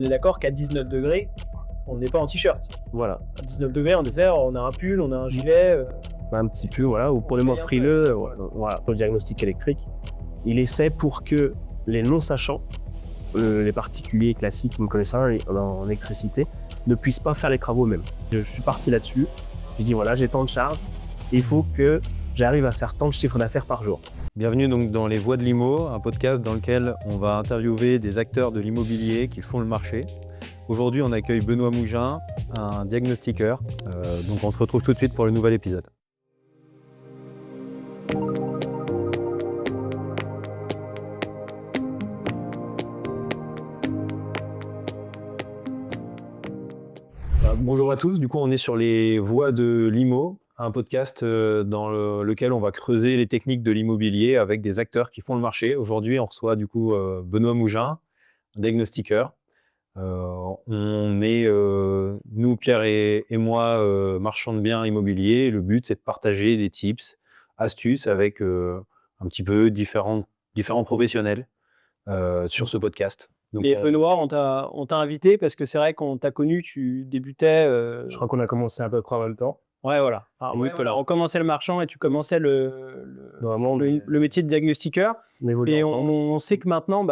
On est d'accord qu'à 19 degrés, on n'est pas en t-shirt. Voilà. À 19 degrés, on dessert, on a un pull, on a un gilet. Un petit peu, voilà. Ou pour les moins frileux, voilà. Pour le diagnostic électrique, il essaie pour que les non-sachants, les particuliers classiques qui me connaissent en électricité, ne puissent pas faire les travaux eux-mêmes. Je suis parti là-dessus. J'ai dit voilà, j'ai tant de charges. Il faut que j'arrive à faire tant de chiffres d'affaires par jour. Bienvenue donc dans Les Voix de l'Immo, un podcast dans lequel on va interviewer des acteurs de l'immobilier qui font le marché. Aujourd'hui, on accueille Benoît Mougin, un diagnostiqueur. Donc on se retrouve tout de suite pour le nouvel épisode. Bonjour à tous, du coup on est sur Les Voix de l'Immo, un podcast dans lequel on va creuser les techniques de l'immobilier avec des acteurs qui font le marché. Aujourd'hui on reçoit du coup Benoît Mougin, un diagnostiqueur. On est, nous Pierre et moi, marchands de biens immobiliers. Le but c'est de partager des tips, astuces avec un petit peu différents professionnels sur ce podcast. Donc, Et Benoît, on t'a invité parce que c'est vrai qu'on t'a connu, tu débutais. Je crois qu'on a commencé à peu près en même temps. Ouais, voilà. On commençait le marchand et tu commençais Vraiment, le métier de diagnostiqueur. on évolue Et ensemble. on sait que maintenant,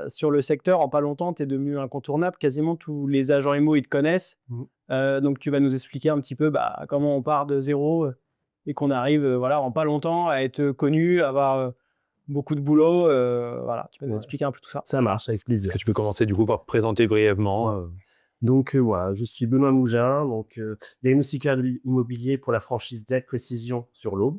sur le secteur, en pas longtemps, tu es devenu incontournable. Quasiment tous les agents IMO, ils te connaissent. Donc, tu vas nous expliquer un petit peu comment on part de zéro et qu'on arrive en pas longtemps à être connu, à avoir beaucoup de boulot. Voilà, tu vas nous expliquer un peu tout ça. Ça marche, avec plaisir. est-ce que tu peux commencer du coup par te présenter brièvement Donc voilà, je suis Benoît Mougin, diagnostiqueur de l'immobilier pour la franchise Diag Précision sur l'Aube.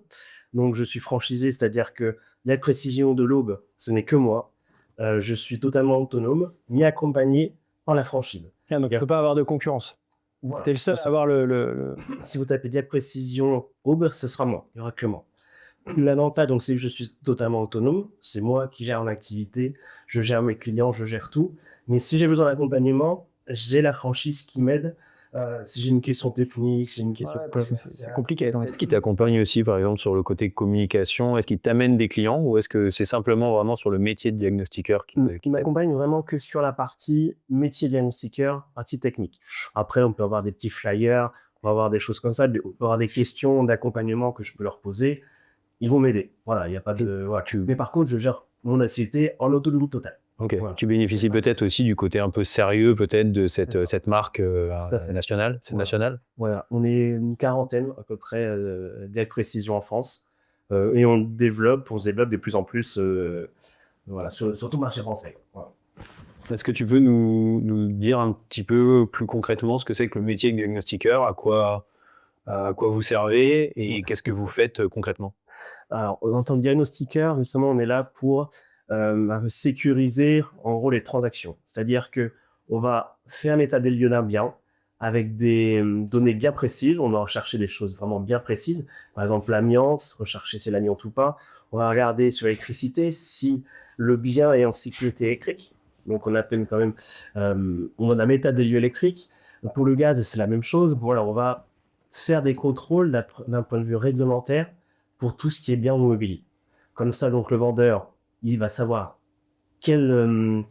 Donc je suis franchisé, c'est-à-dire que Diag Précision de l'Aube, ce n'est que moi. Je suis totalement autonome, ni accompagné par la franchise. Donc, il ne peut pas avoir de concurrence. Voilà. Tu es le seul à avoir le... Si vous tapez Diag Précision Aube, ce sera moi, il n'y aura que moi. L'avantage, donc, c'est que je suis totalement autonome. C'est moi qui gère mon activité, je gère mes clients, je gère tout. Mais si j'ai besoin d'accompagnement, j'ai la franchise qui m'aide. Si j'ai une question technique, si j'ai une question c'est compliqué. Est-ce qu'il t'accompagne aussi par exemple sur le côté communication? Est-ce qu'il t'amène des clients ou est-ce que c'est simplement vraiment sur le métier de diagnostiqueur qui Il m'accompagne vraiment que sur la partie métier diagnostiqueur, partie technique. Après, on peut avoir des petits flyers, on va avoir des choses comme ça, on peut avoir des questions d'accompagnement que je peux leur poser. Ils vont m'aider. Voilà, il n'y a pas de. Voilà. Mais par contre, je gère mon activité en autonomie totale. Ok. Voilà. Tu bénéficies peut-être aussi du côté un peu sérieux peut-être de C'est ça. cette marque nationale. C'est Voilà. national. Voilà, on est une quarantaine à peu près Diag Précision en France et on se développe de plus en plus sur tout le marché français. Voilà. Est-ce que tu peux nous dire un petit peu plus concrètement ce que c'est que le métier de diagnostiqueur, à quoi vous servez et qu'est-ce que vous faites concrètement? Alors, en tant que diagnostiqueur, justement, on est là pour sécuriser en gros les transactions. C'est-à-dire que on va faire un état des lieux d'un bien avec des données bien précises. On va rechercher des choses vraiment bien précises. Par exemple, l'amiante, rechercher si c'est l'amiante ou pas. On va regarder sur l'électricité si le bien est en sécurité électrique. Donc, on appelle quand même, on a un état des lieux électriques. Pour le gaz, c'est la même chose. Voilà, on va faire des contrôles d'un point de vue réglementaire pour tout ce qui est bien immobilier. Comme ça, donc, le vendeur, il va savoir quel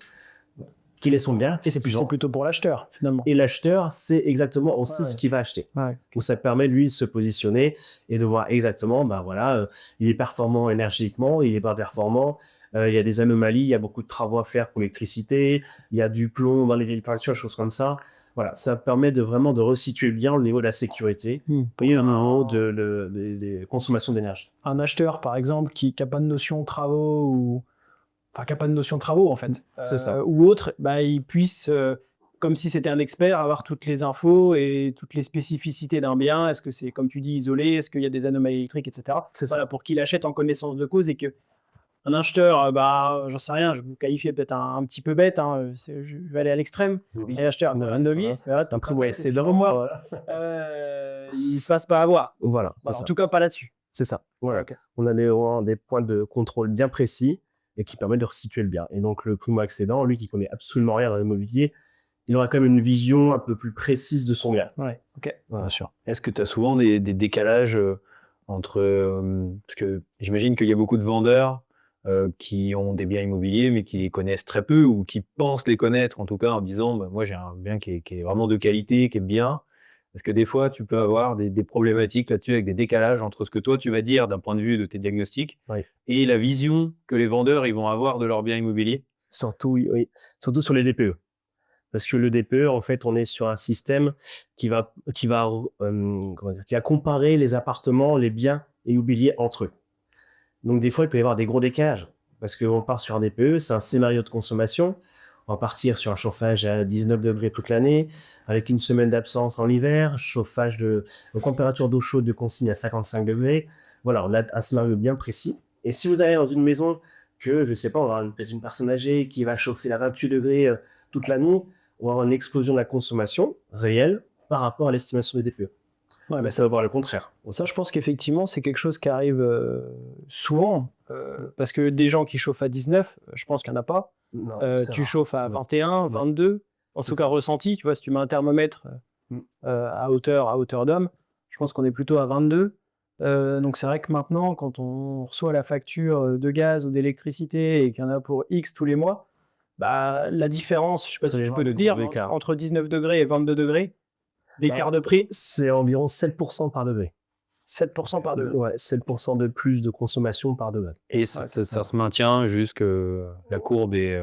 est son bien. Et c'est plutôt pour l'acheteur, finalement. Et l'acheteur, c'est exactement, on sait ce qu'il va acheter. Ouais. Donc, ça permet, lui, de se positionner et de voir exactement, il est performant énergétiquement, il est pas performant, il y a des anomalies, il y a beaucoup de travaux à faire pour l'électricité, il y a du plomb dans les vérifications, des choses comme ça. Voilà, ça permet vraiment de resituer bien au niveau de la sécurité et au niveau des consommations d'énergie. Un acheteur, par exemple, qui n'a pas de notion de travaux qui n'a pas de notion de travaux, en fait. C'est ça. Ou autre, il puisse, comme si c'était un expert, avoir toutes les infos et toutes les spécificités d'un bien. Est-ce que c'est, comme tu dis, isolé? Est-ce qu'il y a des anomalies électriques, etc. C'est ça. Pour qu'il achète en connaissance de cause et que un acheteur, j'en sais rien, je vais vous qualifier peut-être un petit peu bête, je vais aller à l'extrême. Oui. Un acheteur, un novice, C'est devant moi. Il ne se fasse pas avoir. Voilà, En tout cas, pas là-dessus. C'est ça. Voilà. Okay. On a des points de contrôle bien précis et qui permettent de resituer le bien. Et donc, le primo-accédant, lui qui connaît absolument rien dans l'immobilier, il aura quand même une vision un peu plus précise de son bien. Ouais, ok. Voilà. Bien sûr. Est-ce que tu as souvent des décalages entre... parce que j'imagine qu'il y a beaucoup de vendeurs qui ont des biens immobiliers, mais qui les connaissent très peu ou qui pensent les connaître, en tout cas, en disant bah, moi j'ai un bien qui est vraiment de qualité, qui est bien. Parce que des fois, tu peux avoir des problématiques là-dessus avec des décalages entre ce que toi tu vas dire d'un point de vue de tes diagnostics Oui. et la vision que les vendeurs ils vont avoir de leur bien immobilier. Surtout, oui, surtout sur les DPE. Parce que le DPE, en fait, on est sur un système qui va comparer les appartements, les biens immobiliers entre eux. Donc, des fois, il peut y avoir des gros décalages. Parce qu'on part sur un DPE, c'est un scénario de consommation. On va partir sur un chauffage à 19 degrés toute l'année, avec une semaine d'absence en hiver, chauffage température d'eau chaude de consigne à 55 degrés. Voilà, on a un scénario bien précis. Et si vous allez dans une maison que, je ne sais pas, on va avoir une personne âgée qui va chauffer à 28 degrés toute la nuit, on va avoir une explosion de la consommation réelle par rapport à l'estimation des DPE. Ouais, Mais ça va voir le contraire. Bon, ça, je pense qu'effectivement, c'est quelque chose qui arrive souvent. Parce que des gens qui chauffent à 19, je pense qu'il n'y en a pas. Non, Tu chauffes à 21, 22. En tout cas, ressenti, tu vois, si tu mets un thermomètre à hauteur d'homme, je pense qu'on est plutôt à 22. Donc, c'est vrai que maintenant, quand on reçoit la facture de gaz ou d'électricité et qu'il y en a pour X tous les mois, bah, la différence, je ne sais pas si tu peux le dire, entre 19 degrés et 22 degrés, l'écart de prix, c'est environ 7% par degré. 7% par degré. Ouais, 7% de plus de consommation par degré. Et ça se maintient jusque la courbe est.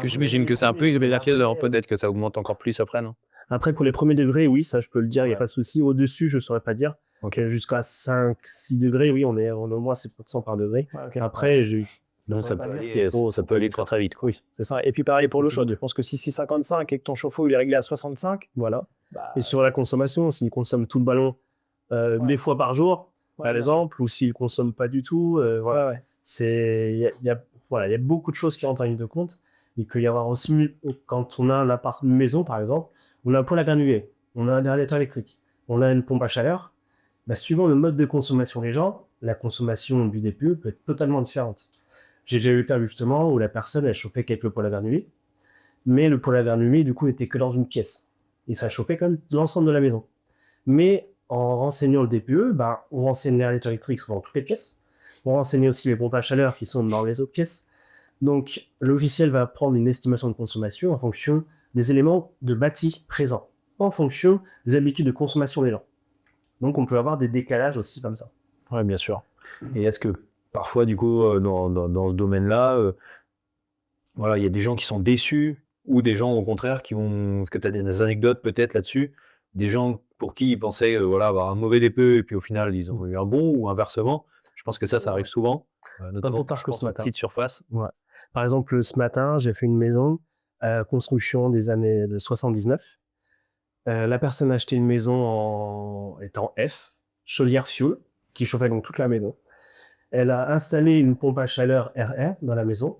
Que j'imagine que c'est un peu exponentiel, alors peut-être que ça augmente encore plus après, non? Après, pour les premiers degrés, oui, ça je peux le dire, il n'y a pas de souci. Au-dessus, je ne saurais pas dire. Ok. Jusqu'à 5-6 degrés, oui, on est au moins 7% par degré. Ouais, ok. Après, Donc ça peut aller très très vite. Quoi. Oui, c'est ça. Et puis pareil pour l'eau chaude. Je pense que si c'est 55 et que ton chauffe-eau il est réglé à 65, Voilà. bah, Et sur la consommation, s'il consomme tout le ballon des fois par jour, par exemple, ou s'il ne consomme pas du tout, voilà. Ouais. Il y a beaucoup de choses qui rentrent en ligne de compte. Il peut y avoir aussi, quand on a une maison par exemple, on a un poêle à granuler, on a un radiateur électrique, on a une pompe à chaleur, bah, suivant le mode de consommation des gens, la consommation du DPE peut être totalement différente. J'ai déjà eu le cas justement où la personne elle chauffait qu'avec le poêle à granuler, mais le poêle à granuler du coup n'était que dans une pièce. Et ça chauffait comme l'ensemble de la maison. Mais en renseignant le DPE, bah, on renseigne les radiateurs électriques dans toutes les pièces, on renseigne aussi les pompes à chaleur qui sont dans les autres pièces. Donc, le logiciel va prendre une estimation de consommation en fonction des éléments de bâti présents, en fonction des habitudes de consommation des gens. Donc, on peut avoir des décalages aussi comme ça. Oui, bien sûr. Et est-ce que parfois, du coup, dans ce domaine-là, voilà, il y a des gens qui sont déçus ou des gens, au contraire, qui vont... Est-ce que tu as des anecdotes peut-être là-dessus? Des gens pour qui ils pensaient voilà, avoir un mauvais DPE et puis au final, ils ont eu un bon ou inversement? Je pense que ça arrive souvent, notamment Pas plus tard que ce matin. Petite surface. Ouais. Par exemple, ce matin, j'ai fait une maison, construction des années de 79. La personne a acheté une maison étant F, chaudière fuel, qui chauffait donc toute la maison. Elle a installé une pompe à chaleur RR dans la maison.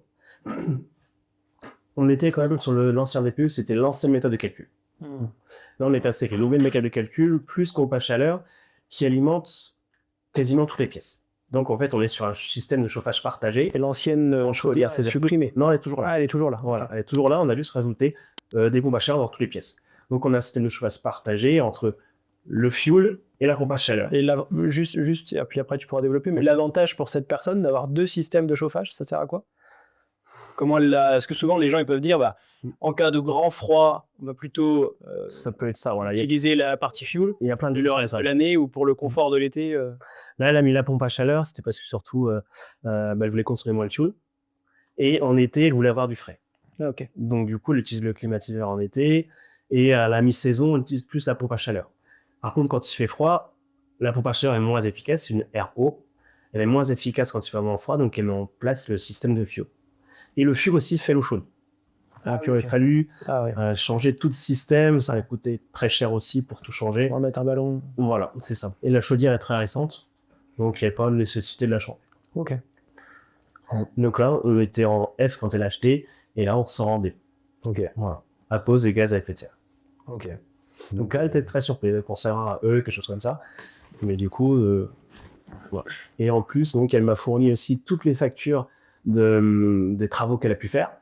On était quand même sur l'ancien DPE, c'était l'ancienne méthode de calcul. Là, on est passé avec les nouvelles méthodes de calcul, plus pompe à chaleur, qui alimente quasiment toutes les pièces. Donc, en fait, on est sur un système de chauffage partagé. Et l'ancienne chaudière, c'est supprimé. Non, elle est toujours là. Ah, elle est toujours là. Voilà, elle est toujours là. On a juste rajouté des pompes à chaleur dans toutes les pièces. Donc, on a un système de chauffage partagé entre le fuel et la pompe à chaleur. Et juste, et puis après tu pourras développer, mais l'avantage pour cette personne d'avoir deux systèmes de chauffage, ça sert à quoi? Parce que souvent les gens ils peuvent dire, bah, en cas de grand froid, on va plutôt ça peut être ça, voilà. utiliser la partie fuel. Il y a plein de le reste de l'année ou pour le confort de l'été. Là, elle a mis la pompe à chaleur, c'était parce que surtout, elle voulait consommer moins le fuel. Et en été, elle voulait avoir du frais. Ah, ok. Donc, du coup, elle utilise le climatiseur en été. Et à la mi-saison, elle utilise plus la pompe à chaleur. Par contre, quand il fait froid, la pompe à chaleur est moins efficace, c'est une RO. Elle est moins efficace quand il fait vraiment froid, donc elle met en place le système de fuel. Et le fuel aussi fait l'eau chaude. Donc, il aurait fallu changer tout le système, ça a coûté très cher aussi pour tout changer. On va mettre un ballon. Voilà, c'est ça. Et la chaudière est très récente, donc il n'y avait pas de nécessité de la changer. Ok. Donc là, on était en F quand elle l'a acheté, et là, on ressort en D. Ok. Voilà. À cause des gaz à effet de serre. Ok. Donc là, elle était très surprise. Elle pensait à eux, quelque chose comme ça. Mais du coup, voilà. Et en plus, donc, elle m'a fourni aussi toutes les factures des travaux qu'elle a pu faire.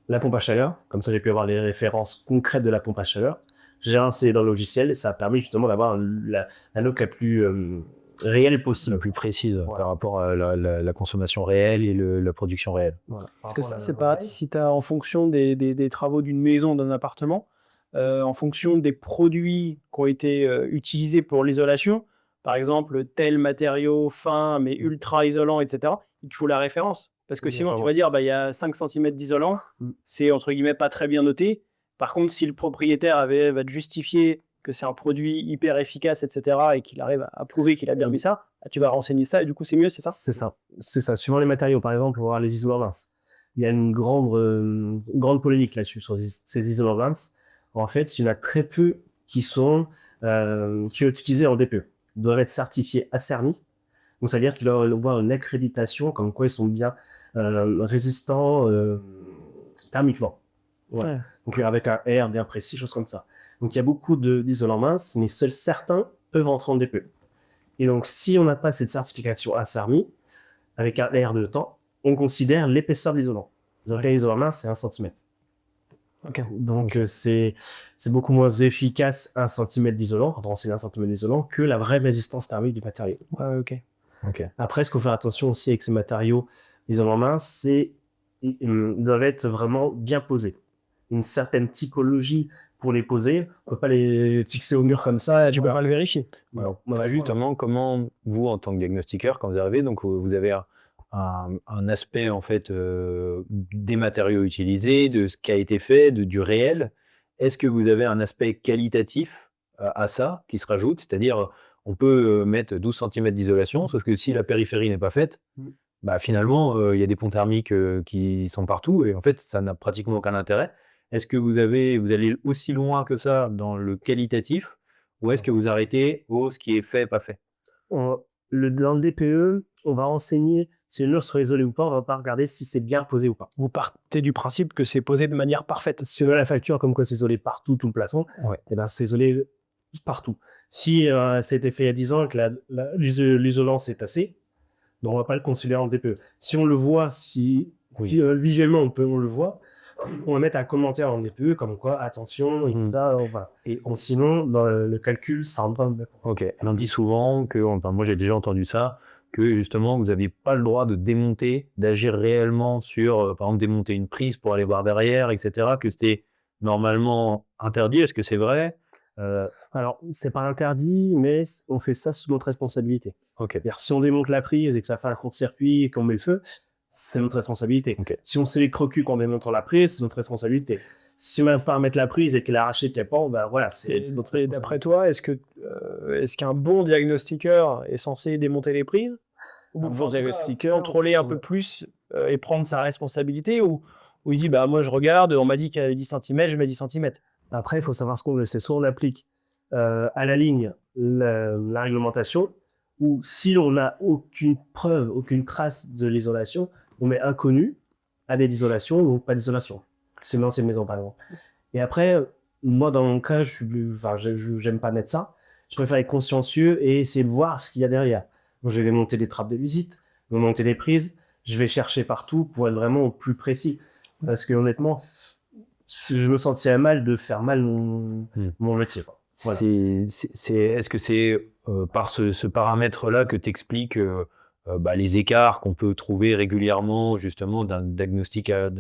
La pompe à chaleur, comme ça j'ai pu avoir les références concrètes de la pompe à chaleur. J'ai installé dans le logiciel et ça a permis justement d'avoir la note la plus réelle possible. La plus précise Voilà. par rapport à la consommation réelle et la production réelle. Voilà. Parce que ça, c'est pareil, si tu as en fonction des travaux d'une maison, d'un appartement, en fonction des produits qui ont été utilisés pour l'isolation, par exemple, tel matériau fin mais ultra isolant, etc., il te faut la référence. Parce que sinon, tu vas dire, bah, il y a 5 cm d'isolant, c'est entre guillemets pas très bien noté. Par contre, si le propriétaire va te justifier que c'est un produit hyper efficace, etc., et qu'il arrive à prouver qu'il a bien mis ça, tu vas renseigner ça et du coup, c'est mieux, c'est ça? C'est ça. C'est ça. Suivant les matériaux, par exemple, on va voir les isolants minces. Il y a une grande polémique là-dessus, sur ces isolants minces. En fait, il y en a très peu qui sont utilisés en DPE. Ils doivent être certifiés ACERMI. Donc, ça veut dire qu'ils doivent avoir une accréditation comme quoi ils sont bien résistants thermiquement. Voilà. Ouais. Donc, avec un R bien précis, choses comme ça. Donc, il y a beaucoup d'isolants minces, mais seuls certains peuvent entrer en DPE. Et donc, si on n'a pas cette certification ACERMI, avec un R de temps, on considère l'épaisseur de l'isolant. L'isolant mince, c'est 1 cm. Ok. Donc, c'est beaucoup moins efficace 1 cm d'isolant, quand on enseigne 1 cm d'isolant, que la vraie résistance thermique du matériau. Ouais, ok. Après, ce qu'il faut faire attention aussi avec ces matériaux isolants minces, c'est qu'ils doivent être vraiment bien posés. Une certaine typologie pour les poser. On ne peut pas les fixer au mur comme ça. Tu peux pas le vérifier. Alors, justement, comment vous, en tant que diagnostiqueur, quand vous arrivez, donc vous avez un aspect en fait des matériaux utilisés, de ce qui a été fait, du réel. Est-ce que vous avez un aspect qualitatif à ça qui se rajoute? C'est-à-dire, on peut mettre 12 cm d'isolation, sauf que si la périphérie n'est pas faite, bah, finalement, il y a des ponts thermiques qui sont partout et en fait, ça n'a pratiquement aucun intérêt. Est-ce que vous allez aussi loin que ça dans le qualitatif ou est-ce que vous arrêtez au ce qui est fait, pas fait? Dans le DPE, on va renseigner si le mur sera isolé ou pas. On va pas regarder si c'est bien posé ou pas. Vous partez du principe que c'est posé de manière parfaite. Si on a la facture comme quoi c'est isolé partout, tout le plafond, et ben c'est isolé partout. Si ça a été fait il y a 10 ans et que l'isolant s'est tassé, donc on va pas le considérer en DPE. Si on le voit, visuellement on le voit, on va mettre un commentaire en DPE comme quoi attention et ça, voilà. Et sinon dans le calcul ça rentre pas. Ok. On dit souvent que, enfin moi j'ai déjà entendu ça, que justement vous n'avez pas le droit de démonter, d'agir réellement sur, par exemple démonter une prise pour aller voir derrière, etc. Que c'était normalement interdit. Est-ce que c'est vrai? Alors, c'est pas interdit, mais on fait ça sous notre responsabilité. Ok. C'est-à-dire, si on démonte la prise et que ça fait un court-circuit et qu'on met le feu, c'est notre responsabilité. Ok. Si on s'électrocute quand on démonte la prise, c'est notre responsabilité. Si on ne va pas remettre la prise et qu'elle est arrachée de pend, ben voilà, c'est notre responsabilité. D'après toi, est-ce qu'un bon diagnostiqueur est censé démonter les prises? Ou Un bon diagnostiqueur, contrôler un peu plus et prendre sa responsabilité? Ou il dit, bah, moi je regarde, on m'a dit qu'il y avait 10 cm, je mets 10 cm. Après, il faut savoir ce qu'on veut. C'est soit on applique à la ligne la réglementation, ou si on n'a aucune preuve, aucune trace de l'isolation, on met inconnu, année d'isolation ou pas d'isolation. C'est une ancienne maison, par exemple. Et après, moi, dans mon cas, j'aime pas mettre ça. Je préfère être consciencieux et essayer de voir ce qu'il y a derrière. Donc, je vais monter des trappes de visite, je vais monter des prises, je vais chercher partout pour être vraiment au plus précis. Parce que honnêtement, je me sentirais mal de faire mal mon métier. Voilà. Est-ce que c'est par ce paramètre-là que tu expliques les écarts qu'on peut trouver régulièrement justement d'un diagnostiqueur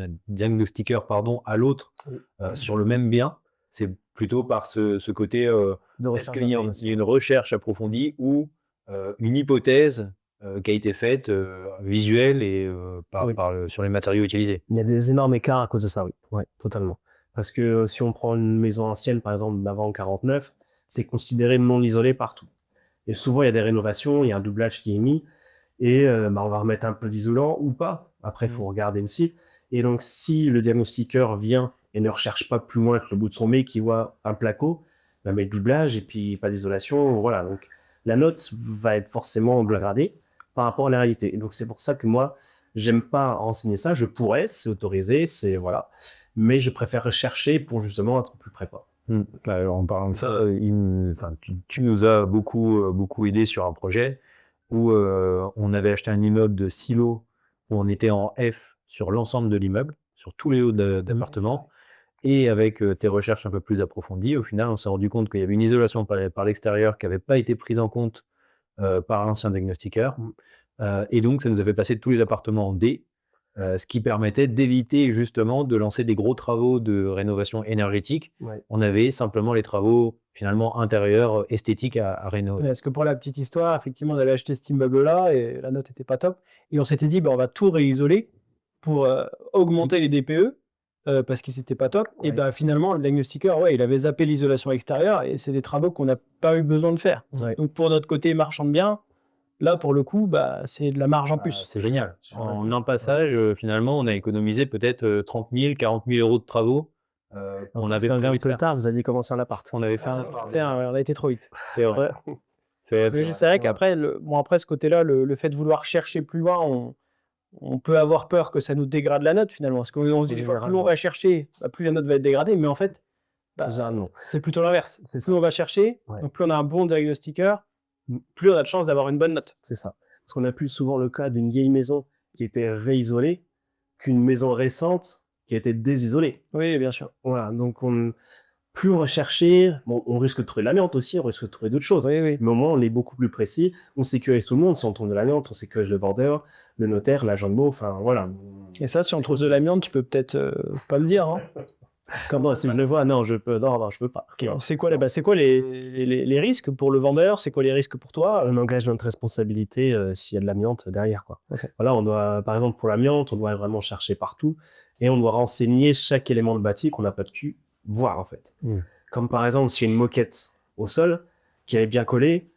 à l'autre sur le même bien? C'est plutôt par ce côté, est-ce qu'il y a une recherche approfondie ou une hypothèse qui a été faite visuelle et sur les matériaux utilisés? Il y a des énormes écarts à cause de ça, oui. Ouais, totalement. Parce que si on prend une maison ancienne, par exemple, d'avant 49, c'est considéré non isolé partout. Et souvent, il y a des rénovations, il y a un doublage qui est mis, et on va remettre un peu d'isolant ou pas. Après, il faut regarder le site. Et donc, si le diagnostiqueur vient et ne recherche pas plus loin que le bout de son nez, qui voit un placo, il va mettre doublage et puis pas d'isolation. Voilà. Donc, la note va être forcément dégradée par rapport à la réalité. Et donc, c'est pour ça que moi, j'aime pas enseigner ça. Je pourrais, c'est autorisé, c'est voilà. Mais je préfère rechercher pour justement être plus prépa. Alors, en parlant de ça, tu nous as beaucoup aidé sur un projet où on avait acheté un immeuble de silo où on était en F sur l'ensemble de l'immeuble, sur tous les hauts d'appartements. Et avec tes recherches un peu plus approfondies, au final, on s'est rendu compte qu'il y avait une isolation par l'extérieur qui n'avait pas été prise en compte par l'ancien diagnostiqueur. Et donc, ça nous a fait passer tous les appartements en D, ce qui permettait d'éviter justement de lancer des gros travaux de rénovation énergétique. Ouais. On avait simplement les travaux finalement intérieurs, esthétiques à rénover. Parce que pour la petite histoire, effectivement, on avait acheté cet immeuble-là et la note n'était pas top. Et on s'était dit, bah, on va tout réisoler pour augmenter les DPE parce qu'ils n'étaient pas top. Et bah, finalement, le diagnostiqueur, il avait zappé l'isolation extérieure et c'est des travaux qu'on n'a pas eu besoin de faire. Ouais. Donc pour notre côté marchand de biens, là, pour le coup, bah, c'est de la marge en plus. C'est génial. En un passage, finalement, on a économisé peut-être 30 000, 40 000 euros de travaux. On avait un peu tard, vous aviez commencé en appart. On avait fait un Putain, on a été trop vite. C'est vrai. Mais c'est vrai qu'après, après ce côté-là, le fait de vouloir chercher plus loin, on peut avoir peur que ça nous dégrade la note finalement. Parce qu'on se dit, plus on va chercher, plus la note va être dégradée. Mais en fait, c'est plutôt l'inverse. Plus on va chercher, donc plus on a un bon diagnostiqueur, plus on a de chance d'avoir une bonne note. C'est ça. Parce qu'on a plus souvent le cas d'une vieille maison qui était réisolée qu'une maison récente qui a été désisolée. Oui, bien sûr. Voilà, donc plus on va chercher, bon, on risque de trouver de l'amiante aussi, on risque de trouver d'autres choses. Oui. Mais au moins, on est beaucoup plus précis. On sécurise tout le monde. Si on trouve de l'amiante, on sécurise le vendeur, le notaire, l'agent de baux, enfin voilà. Et ça, si on trouve de l'amiante, tu peux peut-être pas le dire. Hein. Comment si je le vois, non, je peux pas. Okay. C'est quoi les risques pour le vendeur? C'est quoi les risques pour toi? On engage notre responsabilité s'il y a de l'amiante derrière, quoi. Okay. Voilà, on doit, par exemple, pour l'amiante, on doit vraiment chercher partout et on doit renseigner chaque élément de bâti qu'on n'a pas pu voir, en fait. Comme par exemple, s'il y a une moquette au sol qui est bien collée,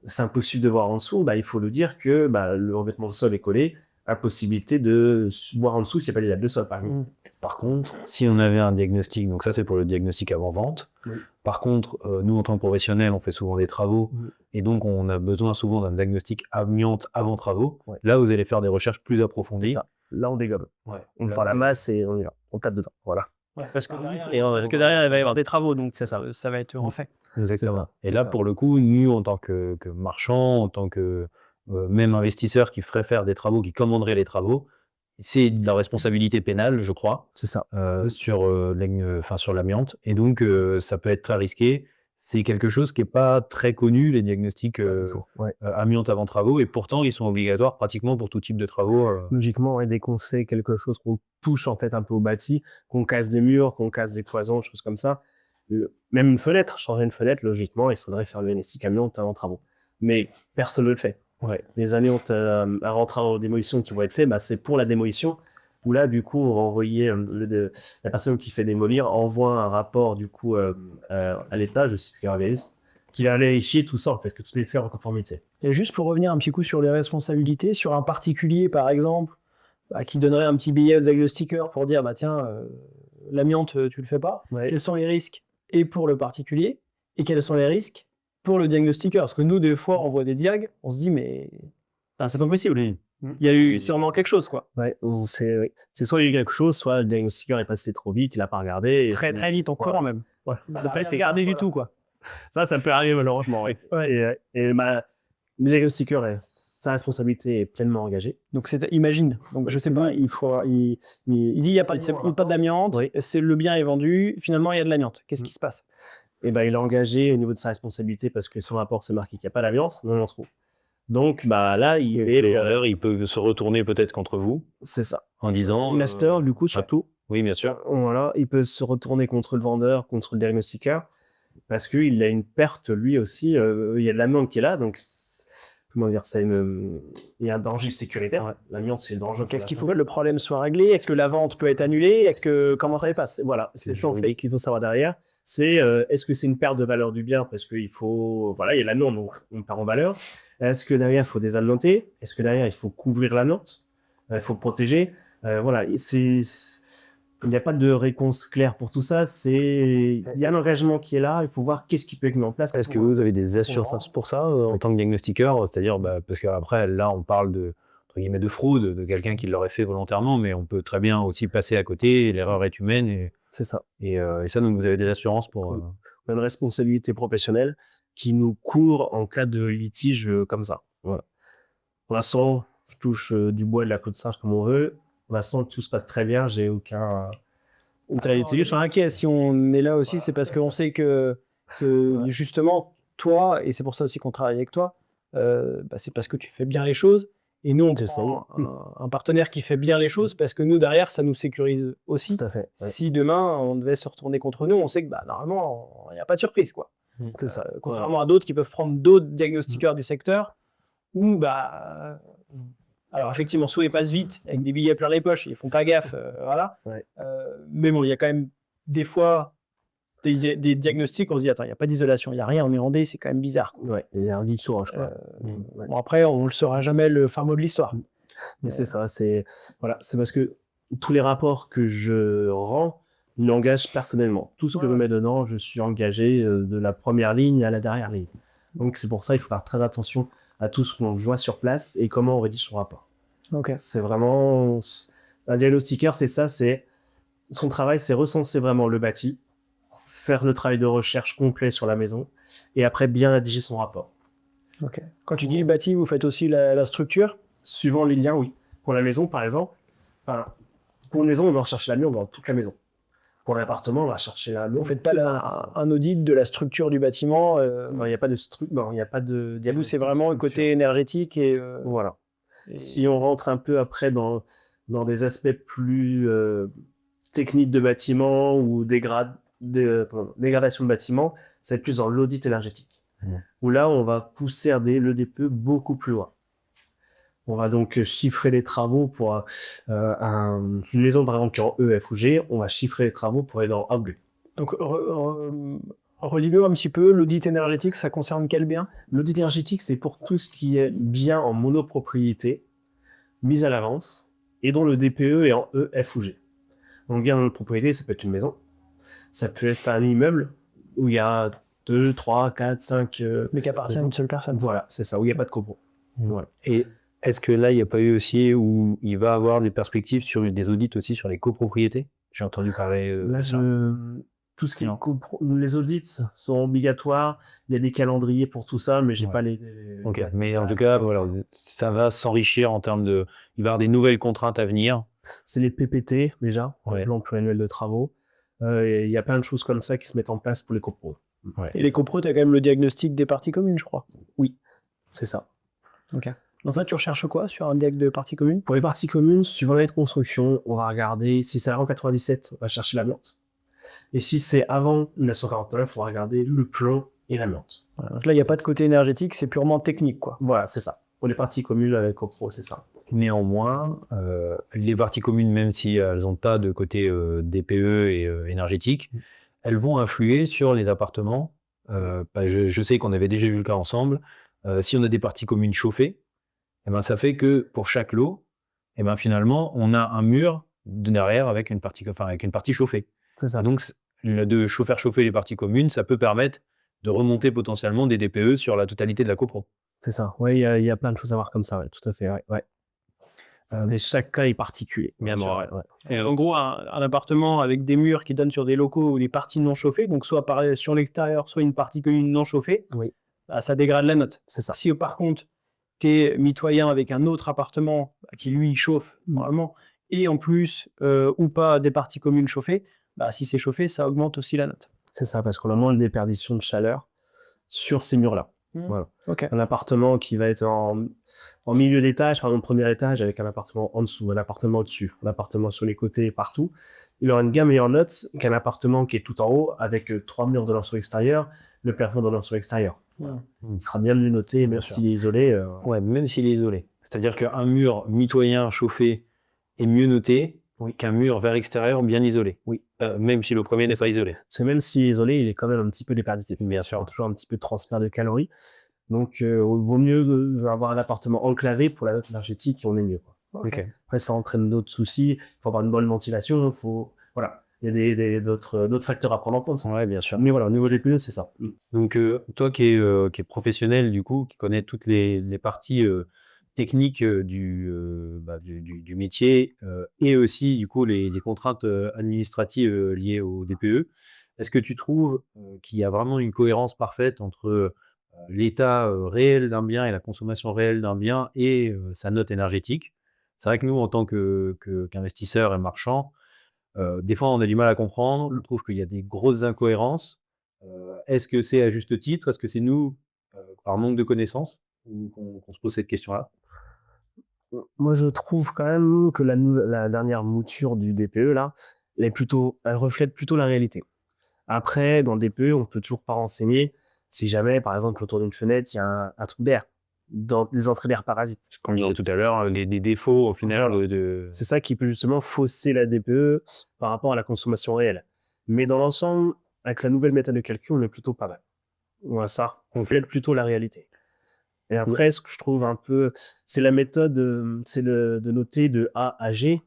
c'est impossible de voir en dessous, il faut le dire que le revêtement de sol est collé, impossibilité de voir en dessous s'il n'y a pas des lattes de sol, par exemple. Par contre, si on avait un diagnostic, donc ça c'est pour le diagnostic avant-vente. Par contre, nous en tant que professionnels, on fait souvent des travaux et donc on a besoin souvent d'un diagnostic amiante avant travaux. Là, vous allez faire des recherches plus approfondies. C'est ça. Là, on dégomme. On prend la masse et on y va. On tape dedans. Voilà. Parce que derrière, il va y avoir des travaux, donc ça va être refait. Exactement. Et là, pour le coup, nous, en tant que marchands, en tant que même investisseurs qui feraient faire des travaux, qui commanderaient les travaux, c'est de la responsabilité pénale, je crois, c'est ça. sur l'amiante. Et donc, ça peut être très risqué. C'est quelque chose qui n'est pas très connu, les diagnostics amiante avant travaux, et pourtant, ils sont obligatoires pratiquement pour tout type de travaux. Logiquement, dès qu'on sait quelque chose, qu'on touche en fait un peu au bâti, qu'on casse des murs, qu'on casse des cloisons, des choses comme ça, même une fenêtre, changer une fenêtre, logiquement, il faudrait faire le diagnostic amiante avant travaux. Mais personne ne le fait. Les amiantes avant travaux démolition qui vont être faits, c'est pour la démolition, où là, du coup, on va envoyer, la personne qui fait démolir envoie un rapport, du coup, à l'État, je sais plus, qui va vérifier tout ça, en fait, que tout est fait en conformité. Et juste pour revenir un petit coup sur les responsabilités, sur un particulier, par exemple, qui donnerait un petit billet au diagnostiqueur pour dire, tiens, l'amiante, tu le fais pas. Quels sont les risques et pour le particulier, et quels sont les risques pour le diagnostiqueur? Parce que nous, des fois, on voit des diags, on se dit, mais c'est pas possible. Il y a eu sûrement quelque chose, quoi. C'est soit il y a eu quelque chose, soit le diagnostiqueur est passé trop vite, il n'a pas regardé. Très vite, en courant même. Il n'a pas regardé du tout, quoi. Ça peut arriver malheureusement, Et le diagnostiqueur, sa responsabilité est pleinement engagée. Donc imagine, donc je sais pas, il dit il n'y a pas d'amiante, le bien est vendu, finalement il y a de l'amiante. Qu'est-ce qui se passe? Il est engagé au niveau de sa responsabilité parce que sur le rapport c'est marqué qu'il n'y a pas d'amiante, non on se trouve. Donc là, il peut se retourner peut-être contre vous. C'est ça. En disant. L'investisseur, du coup, surtout. Oui, bien sûr. Voilà, il peut se retourner contre le vendeur, contre le diagnostiqueur, parce qu'il a une perte lui aussi. Il y a de l'amiante qui est là, donc comment dire, il y a un danger sécuritaire. L'amiante, c'est le danger. Qu'est-ce qu'il faut que le problème soit réglé? Est-ce que la vente peut être annulée? Comment ça se passe? Voilà, c'est ça en fait qu'il faut savoir derrière. C'est est-ce que c'est une perte de valeur du bien parce qu'il faut, il y a l'amiante, donc on perd en valeur. Est-ce que derrière il faut désamianter? Est-ce que derrière il faut couvrir l'amiante? Il faut protéger. Il n'y a pas de réponse claire pour tout ça. Il y a un engagement qui est là. Il faut voir qu'est-ce qui peut être mis en place. Est-ce que vous avez des assurances pour ça en tant que diagnostiqueur? C'est-à-dire, parce qu'après, là, on parle de fraude, de quelqu'un qui l'aurait fait volontairement, mais on peut très bien aussi passer à côté. L'erreur est humaine. C'est ça. Et ça, donc, vous avez des assurances pour... On a une responsabilité professionnelle qui nous court en cas de litige comme ça. Voilà. Pour l'instant, je touche du bois et de la peau de singe comme on veut. Pour l'instant, tout se passe très bien. J'ai aucun litige. Je suis inquiet. Si on est là aussi, c'est parce qu'on sait que justement, toi, et c'est pour ça aussi qu'on travaille avec toi, c'est parce que tu fais bien les choses. Et nous, on C'est ça. prend un partenaire qui fait bien les choses parce que nous, derrière, ça nous sécurise aussi. Tout à fait. Ouais. Si demain, on devait se retourner contre nous, on sait que normalement, il n'y a pas de surprise, quoi. C'est ça. Contrairement à d'autres qui peuvent prendre d'autres diagnostiqueurs du secteur où, alors effectivement, soit ils passent vite avec des billets plein les poches, ils font pas gaffe, voilà. Ouais. Mais bon, il y a quand même des fois des diagnostics, on se dit, attends, il n'y a pas d'isolation, il n'y a rien, on est en D, c'est quand même bizarre. Ouais, il y a un lit sourd, je crois. Ouais. Bon, après, on ne le saura jamais le fin mot de l'histoire. Mais c'est ça, c'est parce que tous les rapports que je rends m'engagent personnellement. Tout ce que je mets dedans, je suis engagé de la première ligne à la dernière ligne. Donc c'est pour ça il faut faire très attention à tout ce qu'on voit sur place et comment on rédige son rapport. Ok. C'est vraiment... Un diagnostiqueur, c'est ça, son travail, c'est recenser vraiment le bâti, faire le travail de recherche complet sur la maison et après bien rédiger son rapport. Ok. Quand tu dis le bâti, vous faites aussi la structure? Suivant les liens, oui. Pour la maison, par exemple, pour une maison, on va chercher la mur dans toute la maison. Pour l'appartement, on va chercher la mur. Vous ne faites pas un audit de la structure du bâtiment? Non, il n'y a pas de il n'y a pas de Vous, c'est vraiment le côté énergétique et voilà. Si on rentre un peu après dans des aspects plus techniques de bâtiment ou dégradation de bâtiment, c'est plus dans l'audit énergétique. Où là, on va pousser le DPE beaucoup plus loin. On va donc chiffrer les travaux pour une maison, par exemple, qui est en E, F ou G. On va chiffrer les travaux pour aller dans A ou B. Donc, redis-nous un petit peu, l'audit énergétique, ça concerne quel bien? L'audit énergétique, c'est pour tout ce qui est bien en monopropriété, mis à l'avance, et dont le DPE est en E, F ou G. Donc, bien en monopropriété, ça peut être une maison, ça peut être un immeuble où il y a 2, 3, 4, 5... mais qui appartient à une seule personne. Voilà, c'est ça, où il n'y a pas de copro. Voilà. Et est-ce que là, il n'y a pas eu aussi où il va avoir des perspectives sur des audits aussi sur les copropriétés? J'ai entendu parler. Là, tout ce qui est les audits sont obligatoires. Il y a des calendriers pour tout ça, mais j'ai pas les. Ok, mais en tout cas, voilà, ça va s'enrichir en termes de. Il va y avoir des nouvelles contraintes à venir. C'est les PPT déjà, plan pluriannuel de travaux. Il y a plein de choses comme ça qui se mettent en place pour les copros. Ouais. Et les copros, tu as quand même le diagnostic des parties communes, je crois. Oui, c'est ça. Ok. Donc là, tu recherches quoi sur un diag de parties communes? Pour les parties communes, suivant l'année de construction, on va regarder, si c'est avant 97, on va chercher l'amiante. Et si c'est avant 1949, on va regarder le plan et l'amiante. Voilà, donc là, il n'y a pas de côté énergétique, c'est purement technique, quoi. Voilà, c'est ça. Pour les parties communes avec copro, c'est ça. Néanmoins, les parties communes, même si elles n'ont pas de côté DPE et énergétique, elles vont influer sur les appartements. Je sais qu'on avait déjà vu le cas ensemble. Si on a des parties communes chauffées, ça fait que pour chaque lot, finalement, on a un mur derrière avec une partie chauffée. C'est ça. Donc, de chauffer les parties communes, ça peut permettre de remonter potentiellement des DPE sur la totalité de la copro. C'est ça. Oui, il y a plein de choses à voir comme ça, tout à fait. Ouais. Mais chaque cas est particulier. Bien sûr. Et en gros, un appartement avec des murs qui donnent sur des locaux ou des parties non chauffées, donc soit sur l'extérieur, soit une partie commune non chauffée, ça dégrade la note. C'est ça. Si par contre, tu es mitoyen avec un autre appartement qui lui chauffe normalement, et en plus, ou pas des parties communes chauffées, si c'est chauffé, ça augmente aussi la note. C'est ça, parce qu'on a moins de déperdition de chaleur sur ces murs-là. Voilà. Okay. Un appartement qui va être en milieu d'étage, par exemple premier étage, avec un appartement en dessous, un appartement au-dessus, un appartement sur les côtés, partout, il aura une gamme meilleure note qu'un appartement qui est tout en haut, avec 3 murs donnant sur l'extérieur, le plafond donnant sur l'extérieur. Il sera bien mieux noté, même s'il est isolé. Ouais, même s'il est isolé. C'est-à-dire qu'un mur mitoyen chauffé est mieux noté qu'un mur vers l'extérieur bien isolé. Oui. Même si le premier n'est pas isolé. Parce que même s'il est isolé, il est quand même un petit peu déperditif. Bien sûr. Il y a toujours un petit peu de transfert de calories. Donc, il vaut mieux avoir un appartement enclavé pour la note énergétique, on est mieux. Okay. Après, ça entraîne d'autres soucis. Il faut avoir une bonne ventilation. Voilà. Il y a d'autres facteurs à prendre en compte. Ouais, bien sûr. Mais voilà, au niveau des PE, c'est ça. Donc, toi qui es professionnel, du coup, qui connais toutes les parties techniques du métier et aussi, du coup, les contraintes administratives liées au DPE, est-ce que tu trouves qu'il y a vraiment une cohérence parfaite entre l'état réel d'un bien et la consommation réelle d'un bien et sa note énergétique? C'est vrai que nous, en tant qu'investisseurs et marchands, des fois, on a du mal à comprendre. On trouve qu'il y a des grosses incohérences. Est-ce que c'est à juste titre? Est-ce que c'est nous, par manque de connaissances? qu'on se pose cette question-là? Moi, je trouve quand même que la dernière mouture du DPE, là, elle reflète plutôt la réalité. Après, dans le DPE, on peut toujours pas renseigner si jamais, par exemple, autour d'une fenêtre, il y a un trou d'air, dans des entrées d'air parasites. Comme je disais tout à l'heure, les défauts au final Voilà. C'est ça qui peut justement fausser la DPE par rapport à la consommation réelle. Mais dans l'ensemble, avec la nouvelle méthode de calcul, on est plutôt pas mal. Voilà, ça reflète plutôt la réalité. Et après, ce que je trouve un peu, c'est la méthode, de noter de A à G.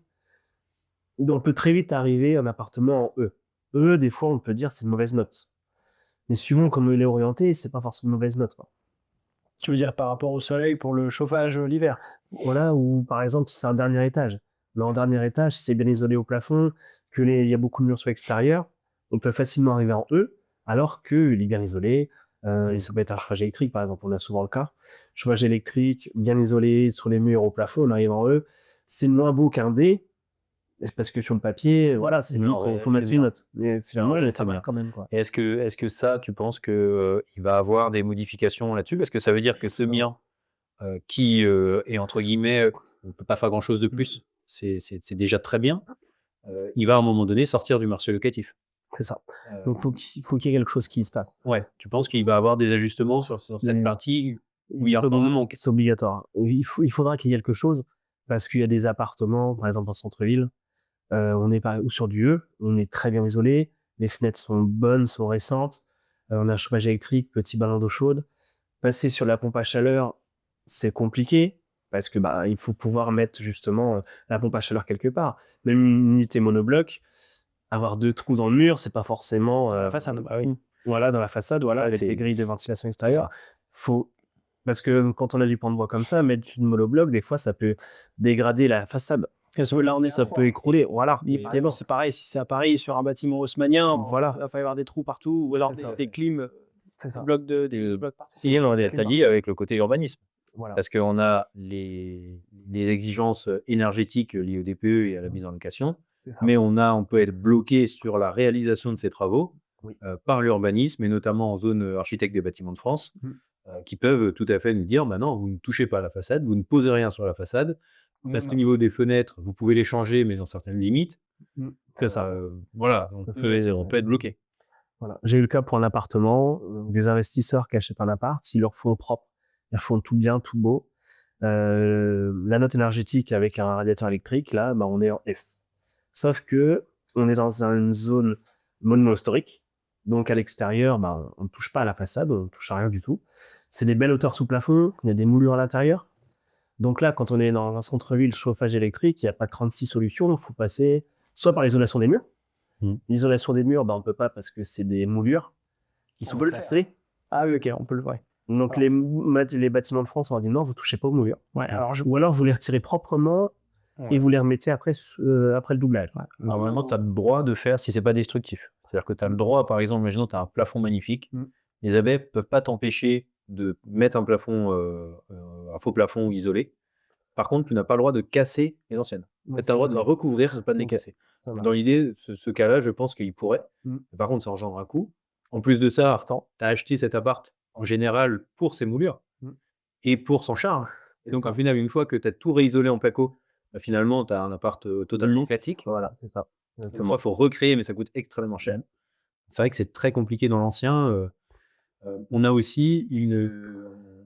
On peut très vite arriver à un appartement en E. E, des fois, on peut dire c'est une mauvaise note. Mais suivant comment il est orienté, c'est pas forcément une mauvaise note, quoi. Tu veux dire par rapport au soleil pour le chauffage l'hiver? Voilà, ou par exemple, si c'est un dernier étage. Mais en dernier étage, si c'est bien isolé au plafond, il y a beaucoup de murs sur l'extérieur, on peut facilement arriver en E, alors qu'il est bien isolé. Et ça peut être un chauffage électrique, par exemple, on a souvent le cas. Chauffage électrique, bien isolé sur les murs au plafond, on arrive en E. C'est moins beau qu'un D, parce que sur le papier, voilà, c'est mieux qu'on faut mettre une note. Mais finalement, elle est très bien quand même, quoi. Et est-ce que ça, tu penses que il va avoir des modifications là-dessus? Parce que ça veut dire que ce mien, qui est entre guillemets, on peut pas faire grand-chose de plus, c'est déjà très bien, il va à un moment donné sortir du marché locatif. C'est ça. Donc, faut qu'il y ait quelque chose qui se passe. Ouais, tu penses qu'il va avoir des ajustements sur cette partie où il y a C'est quand même c'est obligatoire. Il faudra qu'il y ait quelque chose, parce qu'il y a des appartements, par exemple en centre-ville, on est ou sur du E, on est très bien isolé, les fenêtres sont bonnes, sont récentes, on a un chauffage électrique, petit ballon d'eau chaude. Passer sur la pompe à chaleur, c'est compliqué, parce que il faut pouvoir mettre justement la pompe à chaleur quelque part. Même une unité monobloc, avoir 2 trous dans le mur, c'est pas forcément Façade, bah oui. voilà, dans la façade, voilà, avec les grilles de ventilation extérieure. Parce que quand on a du pan de bois comme ça, mettre une monobloc, des fois, ça peut dégrader la façade. Là, on est Ça peut écrouler, voilà. évidemment, c'est pareil. Si c'est à Paris, sur un bâtiment haussmannien, Voilà. il va falloir avoir des trous partout, ou alors C'est ça. des clims, C'est ça. des blocs par Et on est lié avec le côté urbanisme. Voilà. Parce qu'on a les exigences énergétiques liées au DPE et à la mise en location, C'est ça. mais on peut être bloqué sur la réalisation de ces travaux Oui. par l'urbanisme, et notamment en zone architecte des bâtiments de France, qui peuvent tout à fait nous dire bah non, vous ne touchez pas à la façade, vous ne posez rien sur la façade. Parce qu'au niveau des fenêtres, vous pouvez les changer, mais dans certaines limites. C'est ça. Voilà, on peut être bloqué. Voilà. J'ai eu le cas pour un appartement, des investisseurs qui achètent un appart, ils le refont propre, ils refont tout bien, tout beau. La note énergétique avec un radiateur électrique, là, on est en F. Sauf que on est dans une zone monument historique, donc à l'extérieur, on ne touche pas à la façade, on ne touche à rien du tout. C'est des belles hauteurs sous plafond, il y a des moulures à l'intérieur. Donc là, quand on est dans un centre-ville, chauffage électrique, il n'y a pas 36 solutions, il faut passer soit par l'isolation des murs. L'isolation des murs, on ne peut pas parce que c'est des moulures qui sont placées. Ah oui, ok, on peut le voir. Donc les bâtiments de France, on a dit non, vous ne touchez pas aux moulures. Ouais, Ou alors vous les retirez proprement et vous les remettez après le doublage. Ouais. Normalement, tu as le droit de faire si c'est pas destructif. C'est-à-dire que tu as le droit, par exemple, imaginons tu as un plafond magnifique, les abeilles ne peuvent pas t'empêcher de mettre un plafond, un faux plafond isolé. Par contre, tu n'as pas le droit de casser les anciennes. Tu as le droit de les recouvrir, pas de les casser. Dans l'idée, ce cas-là, je pense qu'il pourrait. Par contre, ça engendre un coût. En plus de ça, tu as acheté cet appart en général pour ses moulures et pour son charme. Donc, au final, une fois que tu as tout réisolé en placo, finalement, tu as un appart totalement classique. Voilà, c'est ça. Il faut recréer, mais ça coûte extrêmement cher. C'est vrai que c'est très compliqué dans l'ancien. On a aussi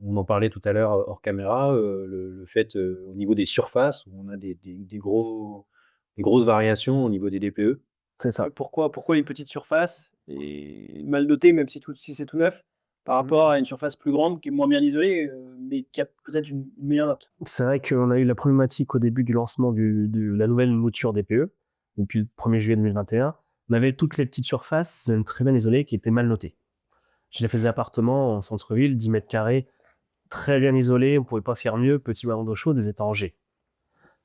on en parlait tout à l'heure hors caméra, le fait au niveau des surfaces, où on a des grosses variations au niveau des DPE. C'est ça. Pourquoi une petite surface est mal dotée, même si c'est tout neuf, par rapport à une surface plus grande qui est moins bien isolée, mais qui a peut-être une meilleure note? C'est vrai qu'on a eu la problématique au début du lancement de la nouvelle mouture DPE, depuis le 1er juillet 2021. On avait toutes les petites surfaces très bien isolées qui étaient mal notées. J'ai fait des appartements en centre-ville, 10 mètres carrés, très bien isolés, on ne pouvait pas faire mieux, petit ballon d'eau chaude, ils étaient en G.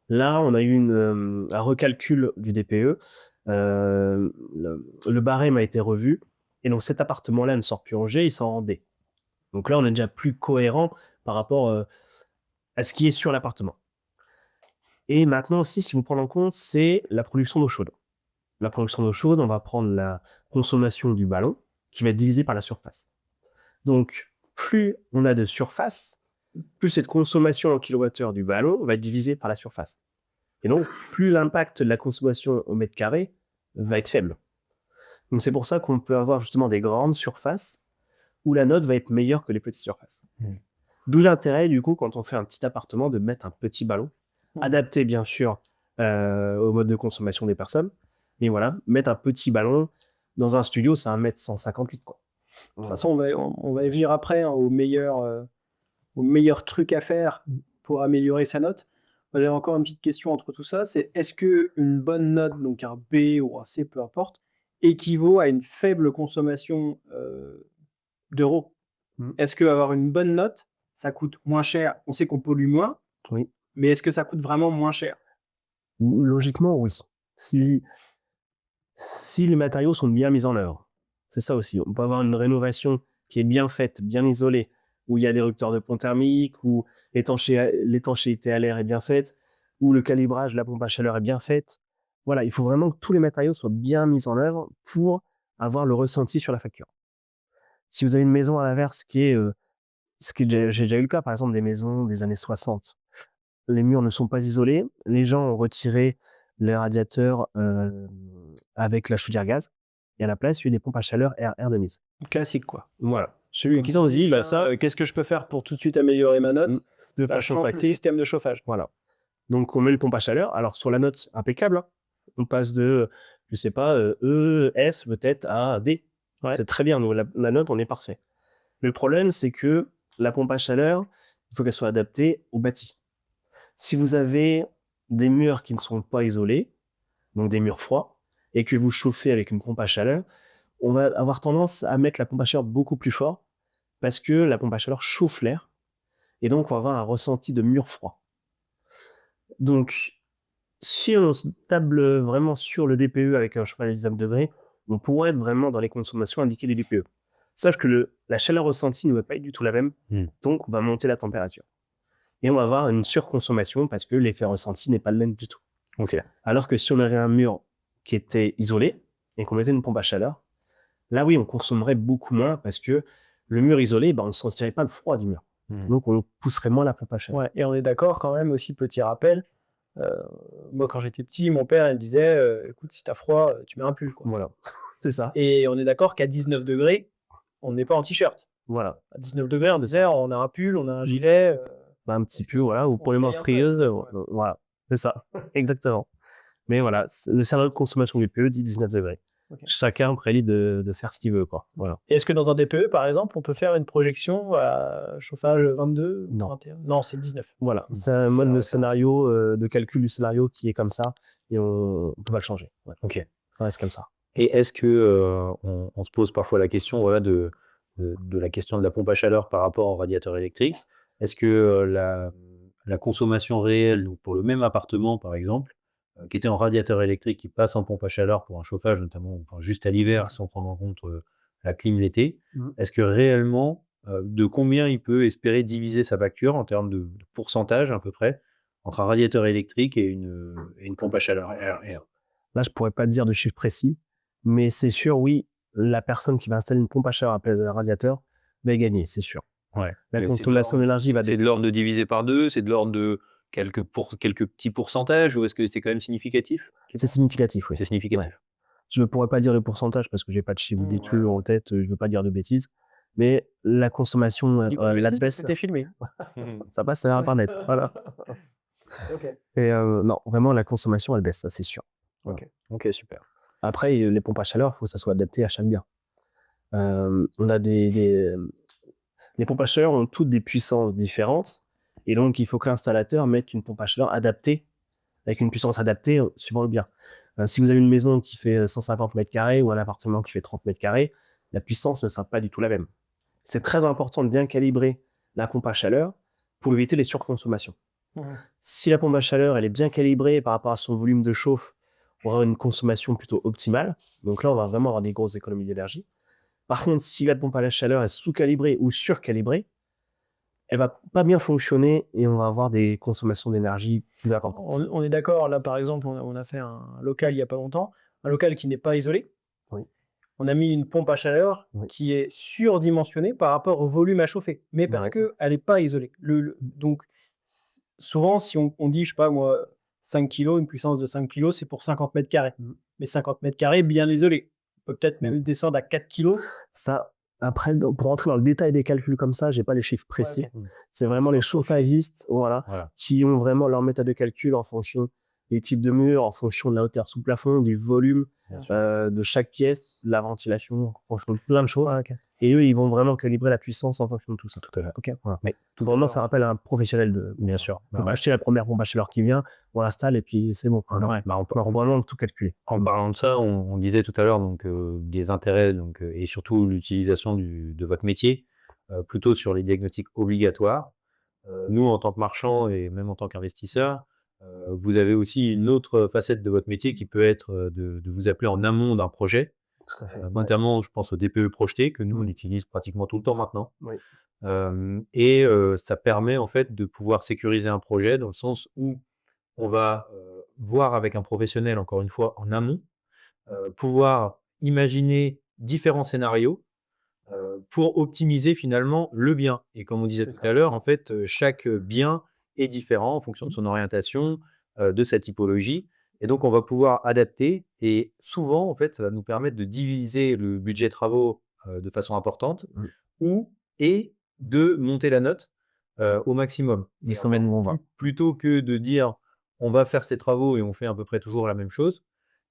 Là, on a eu un recalcul du DPE, le barème a été revu, et donc cet appartement-là ne sort plus en G, il sort en D. Donc là, on est déjà plus cohérent par rapport à ce qui est sur l'appartement. Et maintenant aussi, ce qu'il faut prendre en compte, c'est la production d'eau chaude. La production d'eau chaude, on va prendre la consommation du ballon, qui va être divisée par la surface. Donc, plus on a de surface, plus cette consommation en kilowattheure du ballon va être divisée par la surface. Et donc, plus l'impact de la consommation au mètre carré va être faible. Donc, c'est pour ça qu'on peut avoir justement des grandes surfaces où la note va être meilleure que les petites surfaces. D'où l'intérêt, du coup, quand on fait un petit appartement, de mettre un petit ballon, adapté bien sûr au mode de consommation des personnes. Mais voilà, mettre un petit ballon dans un studio, c'est 1,158 m, quoi. De toute façon, on va y venir après hein, au meilleur truc à faire pour améliorer sa note. J'avais encore une petite question entre tout ça, c'est est-ce qu'une bonne note, donc un B ou un C, peu importe, équivaut à une faible consommation d'euros? Est-ce qu'avoir une bonne note, ça coûte moins cher? On sait qu'on pollue moins, Oui. mais est-ce que ça coûte vraiment moins cher? Logiquement, oui. Si les matériaux sont bien mis en œuvre, c'est ça aussi. On peut avoir une rénovation qui est bien faite, bien isolée, où il y a des rupteurs de pont thermique, où l'étanchéité à l'air est bien faite, où le calibrage de la pompe à chaleur est bien faite. Voilà, il faut vraiment que tous les matériaux soient bien mis en œuvre pour avoir le ressenti sur la facture. Si vous avez une maison à l'inverse j'ai déjà eu le cas, par exemple, des maisons des années 60. Les murs ne sont pas isolés. Les gens ont retiré les radiateurs avec la chaudière gaz. Et à la place, il y a eu des pompes à chaleur air de mise. Classique, quoi. Voilà. Celui qui s'en dit, ça, qu'est-ce que je peux faire pour tout de suite améliorer ma note? de Bah, façon change le facile. système de chauffage. Voilà. Donc, on met le pompe à chaleur. Alors, sur la note, impeccable. Hein. On passe de, je sais pas, E, F peut-être à D. Ouais. C'est très bien. Donc, la note, on est parfait. Le problème, c'est que la pompe à chaleur, il faut qu'elle soit adaptée au bâti. Si vous avez des murs qui ne sont pas isolés, donc des murs froids, et que vous chauffez avec une pompe à chaleur, on va avoir tendance à mettre la pompe à chaleur beaucoup plus fort parce que la pompe à chaleur chauffe l'air et donc on va avoir un ressenti de mur froid. Donc, si on se table vraiment sur le DPE avec un chauffage à 19 degrés, on pourrait être vraiment dans les consommations indiquées des DPE. Sauf que la chaleur ressentie ne va pas être du tout la même, donc on va monter la température. Et on va avoir une surconsommation parce que l'effet ressenti n'est pas le même du tout. Ok. Alors que si on avait un mur qui était isolé et qu'on mettait une pompe à chaleur, là oui, on consommerait beaucoup moins parce que le mur isolé, on ne sentirait pas le froid du mur. Donc on pousserait moins la pompe à chaleur. Ouais, et on est d'accord quand même aussi, petit rappel, moi quand j'étais petit, mon père il me disait écoute, si t'as froid, tu mets un pull, quoi. Voilà, c'est ça. Et on est d'accord qu'à 19 degrés, on n'est pas en t-shirt. Voilà. À 19 degrés, on disait on a un pull, on a un gilet. Un petit pull, voilà, ou pour les mains frieuses, voilà, c'est ça, exactement. Mais voilà, le scénario de consommation du DPE dit 19 degrés. Okay. Chacun après libre de faire ce qu'il veut, quoi. Voilà. Et est-ce que dans un DPE, par exemple, on peut faire une projection à chauffage 22, non. 21? Non, c'est 19. Voilà, c'est un mode de scénario, de calcul du scénario qui est comme ça, et on ne peut pas le changer. Ouais. Ok. Ça reste comme ça. Et est-ce que on se pose parfois la question de la question de la pompe à chaleur par rapport au radiateur électrique? Est-ce que la consommation réelle, donc pour le même appartement par exemple, qui était en radiateur électrique, qui passe en pompe à chaleur pour un chauffage notamment, enfin, juste à l'hiver sans prendre en compte la clim l'été, est-ce que réellement, de combien il peut espérer diviser sa facture en termes de pourcentage à peu près entre un radiateur électrique et une pompe à chaleur air? Là, je pourrais pas te dire de chiffre précis, mais c'est sûr, oui, la personne qui va installer une pompe à chaleur à place d'un radiateur va gagner, c'est sûr. Ouais. La consommation d'énergie va descendre. C'est de l'ordre de diviser par 2, c'est de l'ordre de quelques petits pourcentages, ou est-ce que c'est quand même significatif? C'est significatif, oui. C'est significatif. Ouais. Je ne pourrais pas dire le pourcentage parce que j'ai pas de chiffre d'études en tête, je veux pas dire de bêtises, mais la consommation, la baisse. C'était filmé. Ça passe sur Internet, voilà. Okay. Et non, vraiment, la consommation, elle baisse, ça c'est sûr. Voilà. Ok, super. Après, les pompes à chaleur, il faut que ça soit adapté à chaque bien. On a les pompes à chaleur ont toutes des puissances différentes, et donc il faut que l'installateur mette une pompe à chaleur adaptée, avec une puissance adaptée suivant le bien. Si vous avez une maison qui fait 150 m² ou un appartement qui fait 30 m², la puissance ne sera pas du tout la même. C'est très important de bien calibrer la pompe à chaleur pour éviter les surconsommations. Si la pompe à chaleur elle est bien calibrée par rapport à son volume de chauffe, on va avoir une consommation plutôt optimale. Donc là, on va vraiment avoir des grosses économies d'énergie. Par contre, si la pompe à la chaleur est sous-calibrée ou surcalibrée, elle va pas bien fonctionner et on va avoir des consommations d'énergie plus importantes. On est d'accord, là par exemple, on a fait un local il n'y a pas longtemps, un local qui n'est pas isolé. Oui. on a mis une pompe à chaleur qui est surdimensionnée par rapport au volume à chauffer, mais parce qu'elle n'est pas isolée. Donc, souvent, si on dit, je sais pas moi, 5 kg, une puissance de 5 kg, c'est pour 50 mètres carrés. Mais 50 mètres carrés bien isolés. On peut peut-être même descendre à 4 kg. Ça, après, pour rentrer dans le détail des calculs comme ça, j'ai pas les chiffres précis. C'est vraiment les chauffagistes qui ont vraiment leur méthode de calcul en fonction des types de murs, en fonction de la hauteur sous plafond, du volume de chaque pièce, la ventilation, en fonction de plein de choses. Et eux, ils vont vraiment calibrer la puissance en fonction de tout ça. Tout à fait. Mais vraiment, ça rappelle un professionnel bien sûr. On va acheter la première pompe à chaleur qui vient, on l'installe et puis c'est bon. On peut vraiment tout calculer. En parlant de ça, on disait tout à l'heure des intérêts et surtout l'utilisation de votre métier, plutôt sur les diagnostics obligatoires. Nous, en tant que marchands et même en tant qu'investisseurs, vous avez aussi une autre facette de votre métier qui peut être de vous appeler en amont d'un projet. Tout à fait. Notamment, je pense au DPE projeté, que nous, on utilise pratiquement tout le temps maintenant. Ça permet en fait de pouvoir sécuriser un projet dans le sens où on va voir avec un professionnel, encore une fois, en amont, pouvoir imaginer différents scénarios pour optimiser finalement le bien. Et comme on disait tout à l'heure, en fait, chaque bien est différent en fonction de son orientation, de sa typologie. Et donc, on va pouvoir adapter. Et souvent, en fait, ça va nous permettre de diviser le budget travaux de façon importante et de monter la note au maximum. Plutôt que de dire on va faire ces travaux et on fait à peu près toujours la même chose.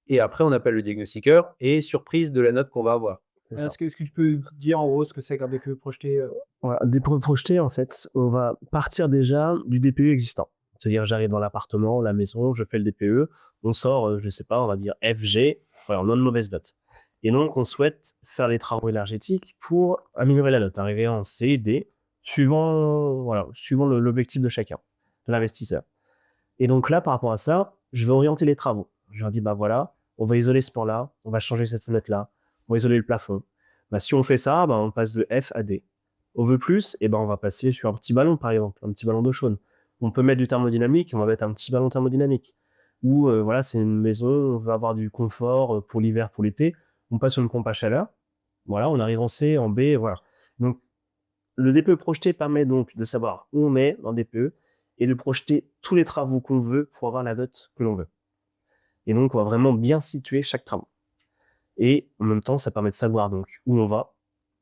Et après, on appelle le diagnostiqueur et surprise de la note qu'on va avoir. Est-ce que tu peux dire en gros ce que c'est qu'un DPE projeté DPE projeté, en fait, on va partir déjà du DPE existant. C'est-à-dire, j'arrive dans l'appartement, la maison, je fais le DPE, on sort, je sais pas, on va dire FG, on a une mauvaise note. Et donc, on souhaite faire des travaux énergétiques pour améliorer la note, arriver en C, D, suivant l'objectif de chacun, de l'investisseur. Et donc là, par rapport à ça, je vais orienter les travaux. Je leur dis, on va isoler ce pan-là, on va changer cette fenêtre-là, on va isoler le plafond. Si on fait ça, on passe de F à D. On veut plus, on va passer sur un petit ballon, par exemple, un petit ballon d'eau chaude. On peut mettre du thermodynamique, on va mettre un petit ballon thermodynamique. Ou c'est une maison, on veut avoir du confort pour l'hiver, pour l'été. On passe sur une pompe à chaleur. Voilà, on arrive en C, en B, voilà. Donc, le DPE projeté permet donc de savoir où on est dans le DPE et de projeter tous les travaux qu'on veut pour avoir la note que l'on veut. Et donc, on va vraiment bien situer chaque travaux. Et en même temps, ça permet de savoir donc où on va.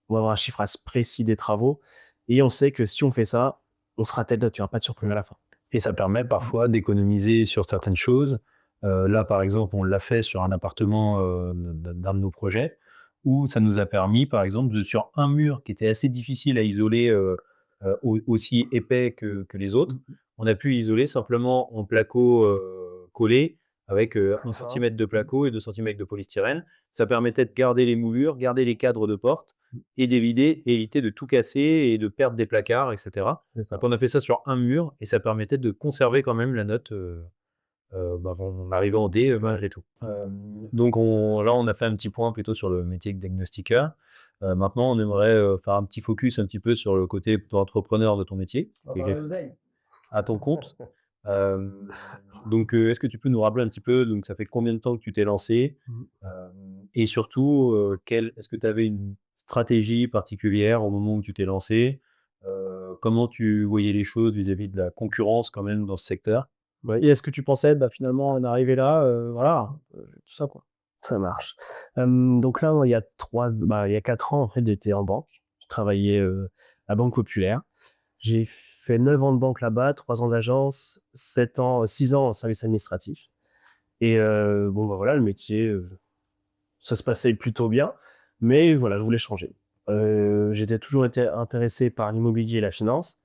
On va avoir un chiffrage précis des travaux. Et on sait que si on fait ça, on sera telle note, il n'y aura pas de surprise à la fin. Et ça permet parfois d'économiser sur certaines choses. Là, par exemple, on l'a fait sur un appartement d'un de nos projets, où ça nous a permis, par exemple, sur un mur qui était assez difficile à isoler, aussi épais que les autres, on a pu isoler simplement en placo collé, avec 1 cm de placo et 2 cm de polystyrène. Ça permettait de garder les moulures, garder les cadres de porte et d'éviter de tout casser et de perdre des placards, etc. Donc on a fait ça sur un mur et ça permettait de conserver quand même la note en arrivant en D malgré tout. Donc là, on a fait un petit point plutôt sur le métier de diagnostiqueur. Maintenant, on aimerait faire un petit focus un petit peu sur le côté plutôt entrepreneur de ton métier, à ton compte. Donc, est-ce que tu peux nous rappeler un petit peu, donc ça fait combien de temps que tu t'es lancé et surtout, est-ce que tu avais une stratégie particulière au moment où tu t'es lancé? Comment tu voyais les choses vis-à-vis de la concurrence quand même dans ce secteur? Et est-ce que tu pensais finalement en arriver là, tout ça quoi. Ça marche. Donc là, il y a 4 ans, en fait, j'étais en banque. Je travaillais à Banque Populaire. J'ai fait 9 ans de banque là-bas, 3 ans d'agence, 6 ans en service administratif. Et le métier, ça se passait plutôt bien, mais voilà, je voulais changer. J'étais toujours été intéressé par l'immobilier et la finance.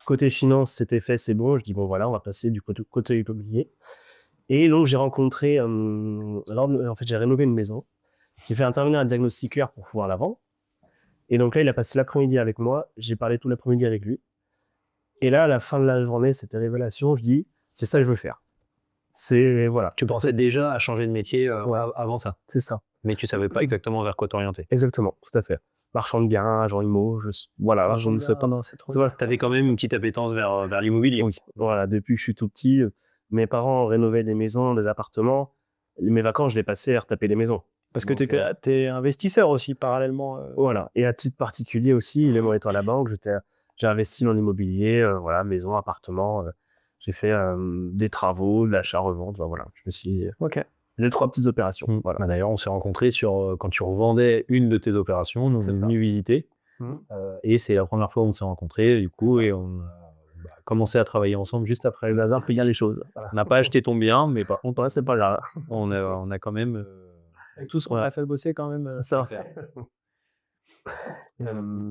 Côté finance, c'était fait, c'est bon. Je dis, on va passer du côté immobilier. Et donc, j'ai rencontré, j'ai rénové une maison. J'ai fait intervenir un diagnostiqueur pour pouvoir la vendre. Et donc là, il a passé l'après-midi avec moi. J'ai parlé tout l'après-midi avec lui. Et là, à la fin de la journée, c'était révélation. Je dis, c'est ça que je veux faire. Tu pensais déjà à changer de métier avant ça? C'est ça. Mais tu savais pas exactement vers quoi t'orienter? Exactement, tout à fait. Marchand de biens, agent immo, je ne sais pas. Tu avais quand même une petite appétence vers l'immobilier. Oui, voilà, depuis que je suis tout petit, mes parents rénovaient des maisons, des appartements. Mes vacances, je les passais à retaper des maisons. Parce que Donc, tu es investisseur aussi, parallèlement. Voilà. Et à titre particulier aussi, même en étant à la banque, j'ai investi dans l'immobilier, voilà, maison, appartement. J'ai fait des travaux, de l'achat-revente. Enfin, voilà, je me suis Ok. deux, trois petites opérations. Voilà. Bah, d'ailleurs, on s'est rencontrés quand tu revendais une de tes opérations. Nous, on C'est est ça. venu visiter. Et c'est la première fois où on s'est rencontrés, du coup, C'est ça. et on a commencé à travailler ensemble juste après. Le hasard fait bien les choses. Voilà. On n'a pas acheté ton bien, mais par contre, Ouais, c'est pas grave. on a quand même. Avec tout ce qu'on Voilà. a fait bosser quand même. Ça.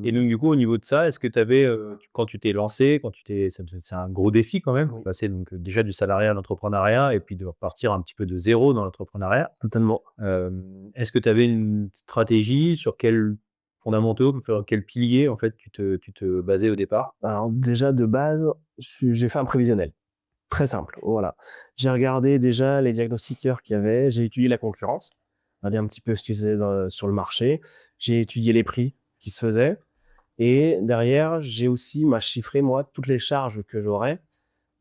Et donc, du coup, au niveau de ça, est-ce que tu avais, quand tu t'es lancé, c'est un gros défi quand même, Oui. passer donc, déjà du salariat à l'entrepreneuriat et puis de repartir un petit peu de zéro dans l'entrepreneuriat. Totalement. Est-ce que tu avais une stratégie sur quels fondamentaux, sur quels piliers en fait tu te basais au départ? Alors déjà de base, j'ai fait un prévisionnel. Très simple, voilà. J'ai regardé déjà les diagnostiqueurs qu'il y avait, j'ai étudié la concurrence, regardé un petit peu ce qu'ils faisaient sur le marché, j'ai étudié les prix qui se faisaient, et derrière, j'ai aussi chiffré, moi, toutes les charges que j'aurais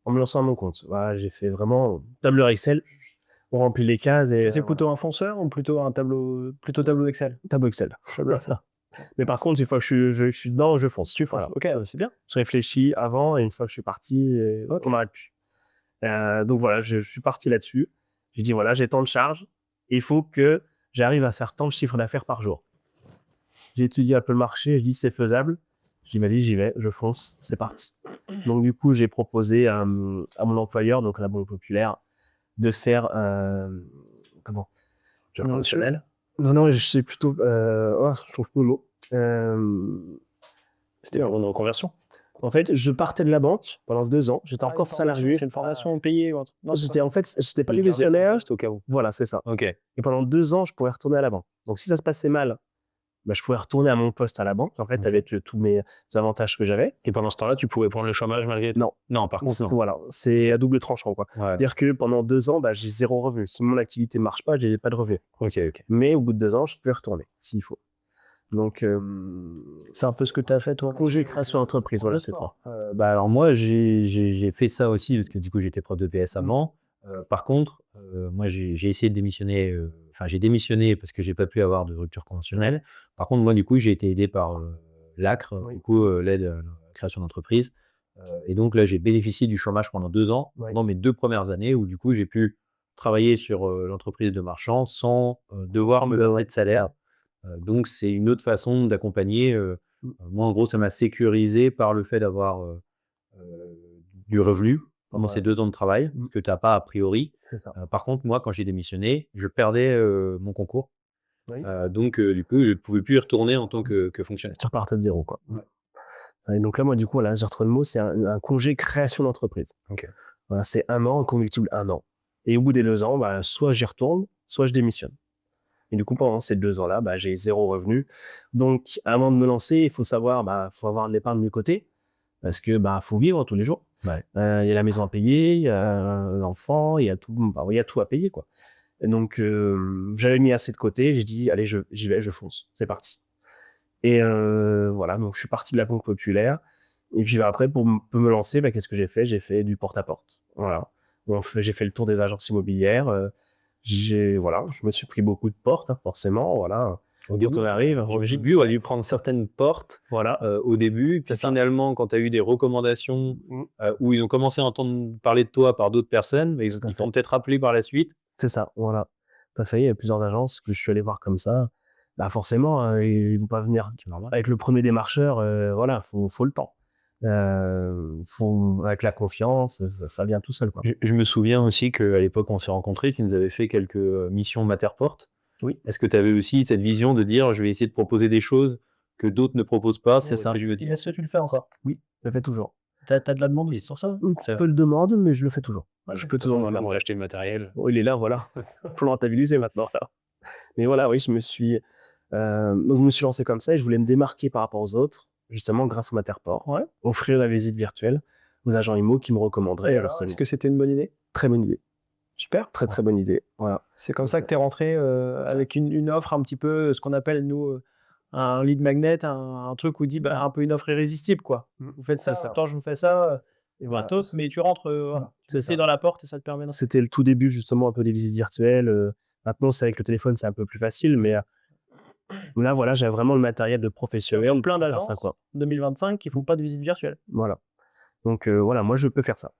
en me lançant à mon compte. Voilà, j'ai fait vraiment tableur Excel, on remplit les cases et C'est plutôt un fonceur ou plutôt tableau Excel? tableau Excel. Ça. Mais par contre, une fois que je suis dedans, je fonce. Tu fonces. Voilà. Ok, c'est bien. Je réfléchis avant et une fois que je suis parti, on n'arrête plus. Donc voilà, je suis parti là-dessus. J'ai dit voilà, j'ai tant de charges. Il faut que j'arrive à faire tant de chiffres d'affaires par jour. J'ai étudié un peu le marché, je dis c'est faisable. Je dis vas-y, j'y vais, je fonce, c'est parti. Donc du coup, j'ai proposé à mon employeur, donc à la Banque Populaire, de faire comment Conventionnel. Non, je sais plutôt. Je trouve pas le mot. C'était pour une reconversion. En fait, je partais de la banque pendant 2 ans. J'étais encore salarié. C'est une formation payée ou autre. Non, J'étais pas Le prévisionnaire. juste au cas où. Voilà, c'est ça. Ok. Et pendant 2 ans, je pouvais retourner à la banque. Donc, si ça se passait mal, je pouvais retourner à mon poste à la banque, en fait, Ok. avec tous mes avantages que j'avais. Et pendant ce temps-là, tu pouvais prendre le chômage malgré tout? Non. Non, par contre, non. Voilà, c'est à double tranchant, quoi. Ouais. C'est-à-dire que pendant 2 ans, j'ai 0 revenu. Si mon activité ne marche pas, j'ai pas de revenu. Ok. Mais au bout de 2 ans, je peux retourner, s'il faut. Donc, c'est un peu ce que tu as fait, toi. congé création d'entreprise, voilà, c'est ça. Alors moi, j'ai fait ça aussi parce que du coup, j'étais prof de PS avant. Par contre, moi, j'ai essayé de démissionner. J'ai démissionné parce que j'ai pas pu avoir de rupture conventionnelle. Par contre, moi, du coup, j'ai été aidé par l'ACRE, Oui. du coup, l'aide à la création d'entreprise. Et donc là, j'ai bénéficié du chômage pendant 2 ans, Oui. pendant mes 2 premières années où du coup, j'ai pu travailler sur l'entreprise de marchand sans devoir me verser de salaire. Donc, c'est une autre façon d'accompagner. Moi, en gros, ça m'a sécurisé par le fait d'avoir du revenu pendant ces 2 ans de travail, que tu n'as pas a priori. C'est ça. Par contre, moi, quand j'ai démissionné, je perdais mon concours. Oui. Donc, du coup, je ne pouvais plus y retourner en tant que fonctionnaire. Tu repartais de zéro, quoi. Ouais. Et donc là, moi, du coup, voilà, j'ai retrouvé le mot, c'est un congé création d'entreprise. Ok. Voilà, c'est 1 an, conductible 1 an. Et au bout des 2 ans, soit j'y retourne, soit je démissionne. Et du coup, pendant ces 2 ans-là, j'ai 0 revenu. Donc, avant de me lancer, il faut savoir, faut avoir de l'épargne de côté. Parce que, faut vivre tous les jours. Ouais. Il y a la maison à payer, il y a l'enfant, il y a tout, il y a tout à payer, quoi. Et donc, j'avais mis assez de côté. J'ai dit, allez, j'y vais, je fonce. C'est parti. Et voilà, donc je suis parti de la Banque Populaire. Et puis après, pour me lancer, qu'est-ce que j'ai fait? J'ai fait du porte-à-porte. Voilà. J'ai fait le tour des agences immobilières. Je me suis pris beaucoup de portes, forcément. Voilà. Quand on arrive, J'ai dû aller prendre certaines portes voilà. au début. Puis finalement, quand tu as eu des recommandations où ils ont commencé à entendre parler de toi par d'autres personnes, ils t'ont peut-être rappelé par la suite. C'est ça, voilà. Tout à fait, il y a plusieurs agences que je suis allé voir comme ça. Forcément, ils ne vont pas venir avec le premier démarcheur. Voilà, faut le temps. Avec la confiance, ça vient tout seul, quoi. Je me souviens aussi qu'à l'époque, on s'est rencontrés, tu nous avais fait quelques missions Matterport. Oui. Est-ce que tu avais aussi cette vision de dire, je vais essayer de proposer des choses que d'autres ne proposent pas? C'est ça. Je veux dire. Est-ce que tu le fais encore? Oui, je le fais toujours. T'as de la demande sur ça? Un peu le demande, mais je le fais toujours. Je peux toujours le faire. On va acheter le matériel. Bon, il est là, voilà. Faut le rentabiliser maintenant. Là. Mais voilà, oui, je me suis lancé comme ça et je voulais me démarquer par rapport aux autres, justement grâce au Matterport. Ouais. Offrir la visite virtuelle aux agents IMO qui me recommanderaient. Est-ce que c'était une bonne idée? Très bonne idée. Super. Très, très bonne idée. Voilà. C'est comme ça que tu es rentré avec une offre un petit peu, ce qu'on appelle, nous, un lead magnet, un truc où dit un peu une offre irrésistible, quoi. Vous faites ça, attends, je vous fais ça, et mais tu rentres, C'est ça. dans la porte et ça te permet C'était le tout début, justement, un peu des visites virtuelles. Maintenant, c'est avec le téléphone, c'est un peu plus facile, mais là, voilà, j'ai vraiment le matériel de professionnel. Plein pour faire d'agences ça, quoi. 2025 qui font pas de visite virtuelle. Voilà. Donc, voilà, moi, je peux faire ça.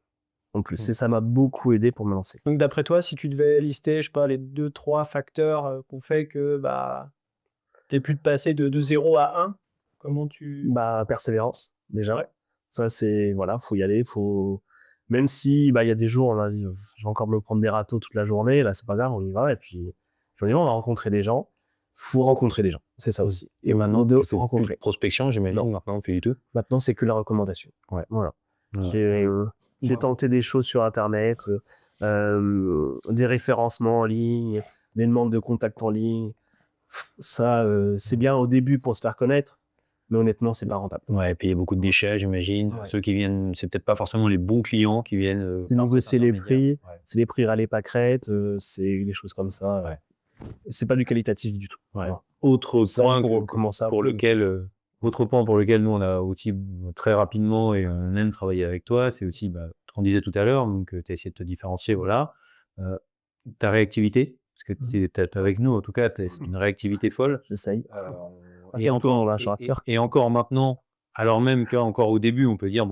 En plus, et ça m'a beaucoup aidé pour me lancer. Donc d'après toi, si tu devais lister, je sais pas, les 2-3 facteurs qu'on fait que t'aies pu te passer de 0 à 1, comment tu... Bah, persévérance, déjà. Ouais. Ça, c'est, voilà, faut y aller, même si, il y a des jours, on a dit, je vais encore me prendre des râteaux toute la journée, là, c'est pas grave, on y va, et puis, on y va, on va rencontrer des gens. Faut rencontrer des gens, c'est ça aussi. Et maintenant, de tu fais plus rencontrer. de prospection, j'imagine. Non. Maintenant, on fait du tout. Maintenant, c'est que la recommandation. Ouais. Voilà. Ouais. J'ai tenté des choses sur Internet, des référencements en ligne, des demandes de contact en ligne. Ça, c'est bien au début pour se faire connaître, mais honnêtement, c'est pas rentable. Ouais, et puis il y a beaucoup de déchets, j'imagine. Ouais. Ceux qui viennent, c'est peut-être pas forcément les bons clients qui viennent. C'est négocier les prix, Ouais. c'est les prix râlés pas crête, c'est des choses comme ça. Ouais. C'est pas du qualitatif du tout. Ouais. Voilà. Autre Ça, point pour commencer à pour prendre lequel, autre point pour lequel nous on a aussi très rapidement et on aime travailler avec toi, c'est aussi ce qu'on disait tout à l'heure, donc tu as essayé de te différencier, voilà. Ta réactivité, parce que tu es avec nous, en tout cas, c'est une réactivité folle. J'essaye. Et encore, là, je rassure. et encore maintenant, alors même qu'encore au début, on peut dire,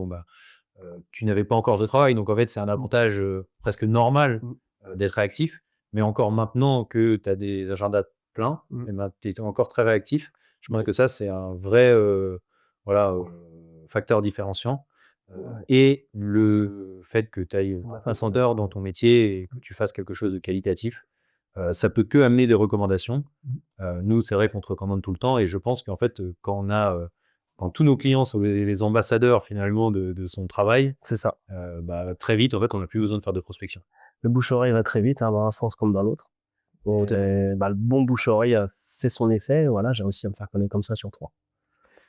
tu n'avais pas encore de travail, donc en fait, c'est un avantage presque normal d'être réactif, mais encore maintenant que tu as des agendas pleins, tu es encore très réactif. Je pense que ça, c'est un vrai facteur différenciant. Et le fait que tu ailles 500 heures dans ton métier et que tu fasses quelque chose de qualitatif, ça peut que amener des recommandations. Nous, c'est vrai qu'on te recommande tout le temps et je pense qu'en fait, quand tous nos clients sont les ambassadeurs finalement de son travail, C'est ça. très vite, en fait, on n'a plus besoin de faire de prospection. Le bouche-oreille va très vite, dans un sens comme dans l'autre. Donc, le bon bouche-oreille a fait son effet. Voilà, j'ai réussi à me faire connaître comme ça sur 3.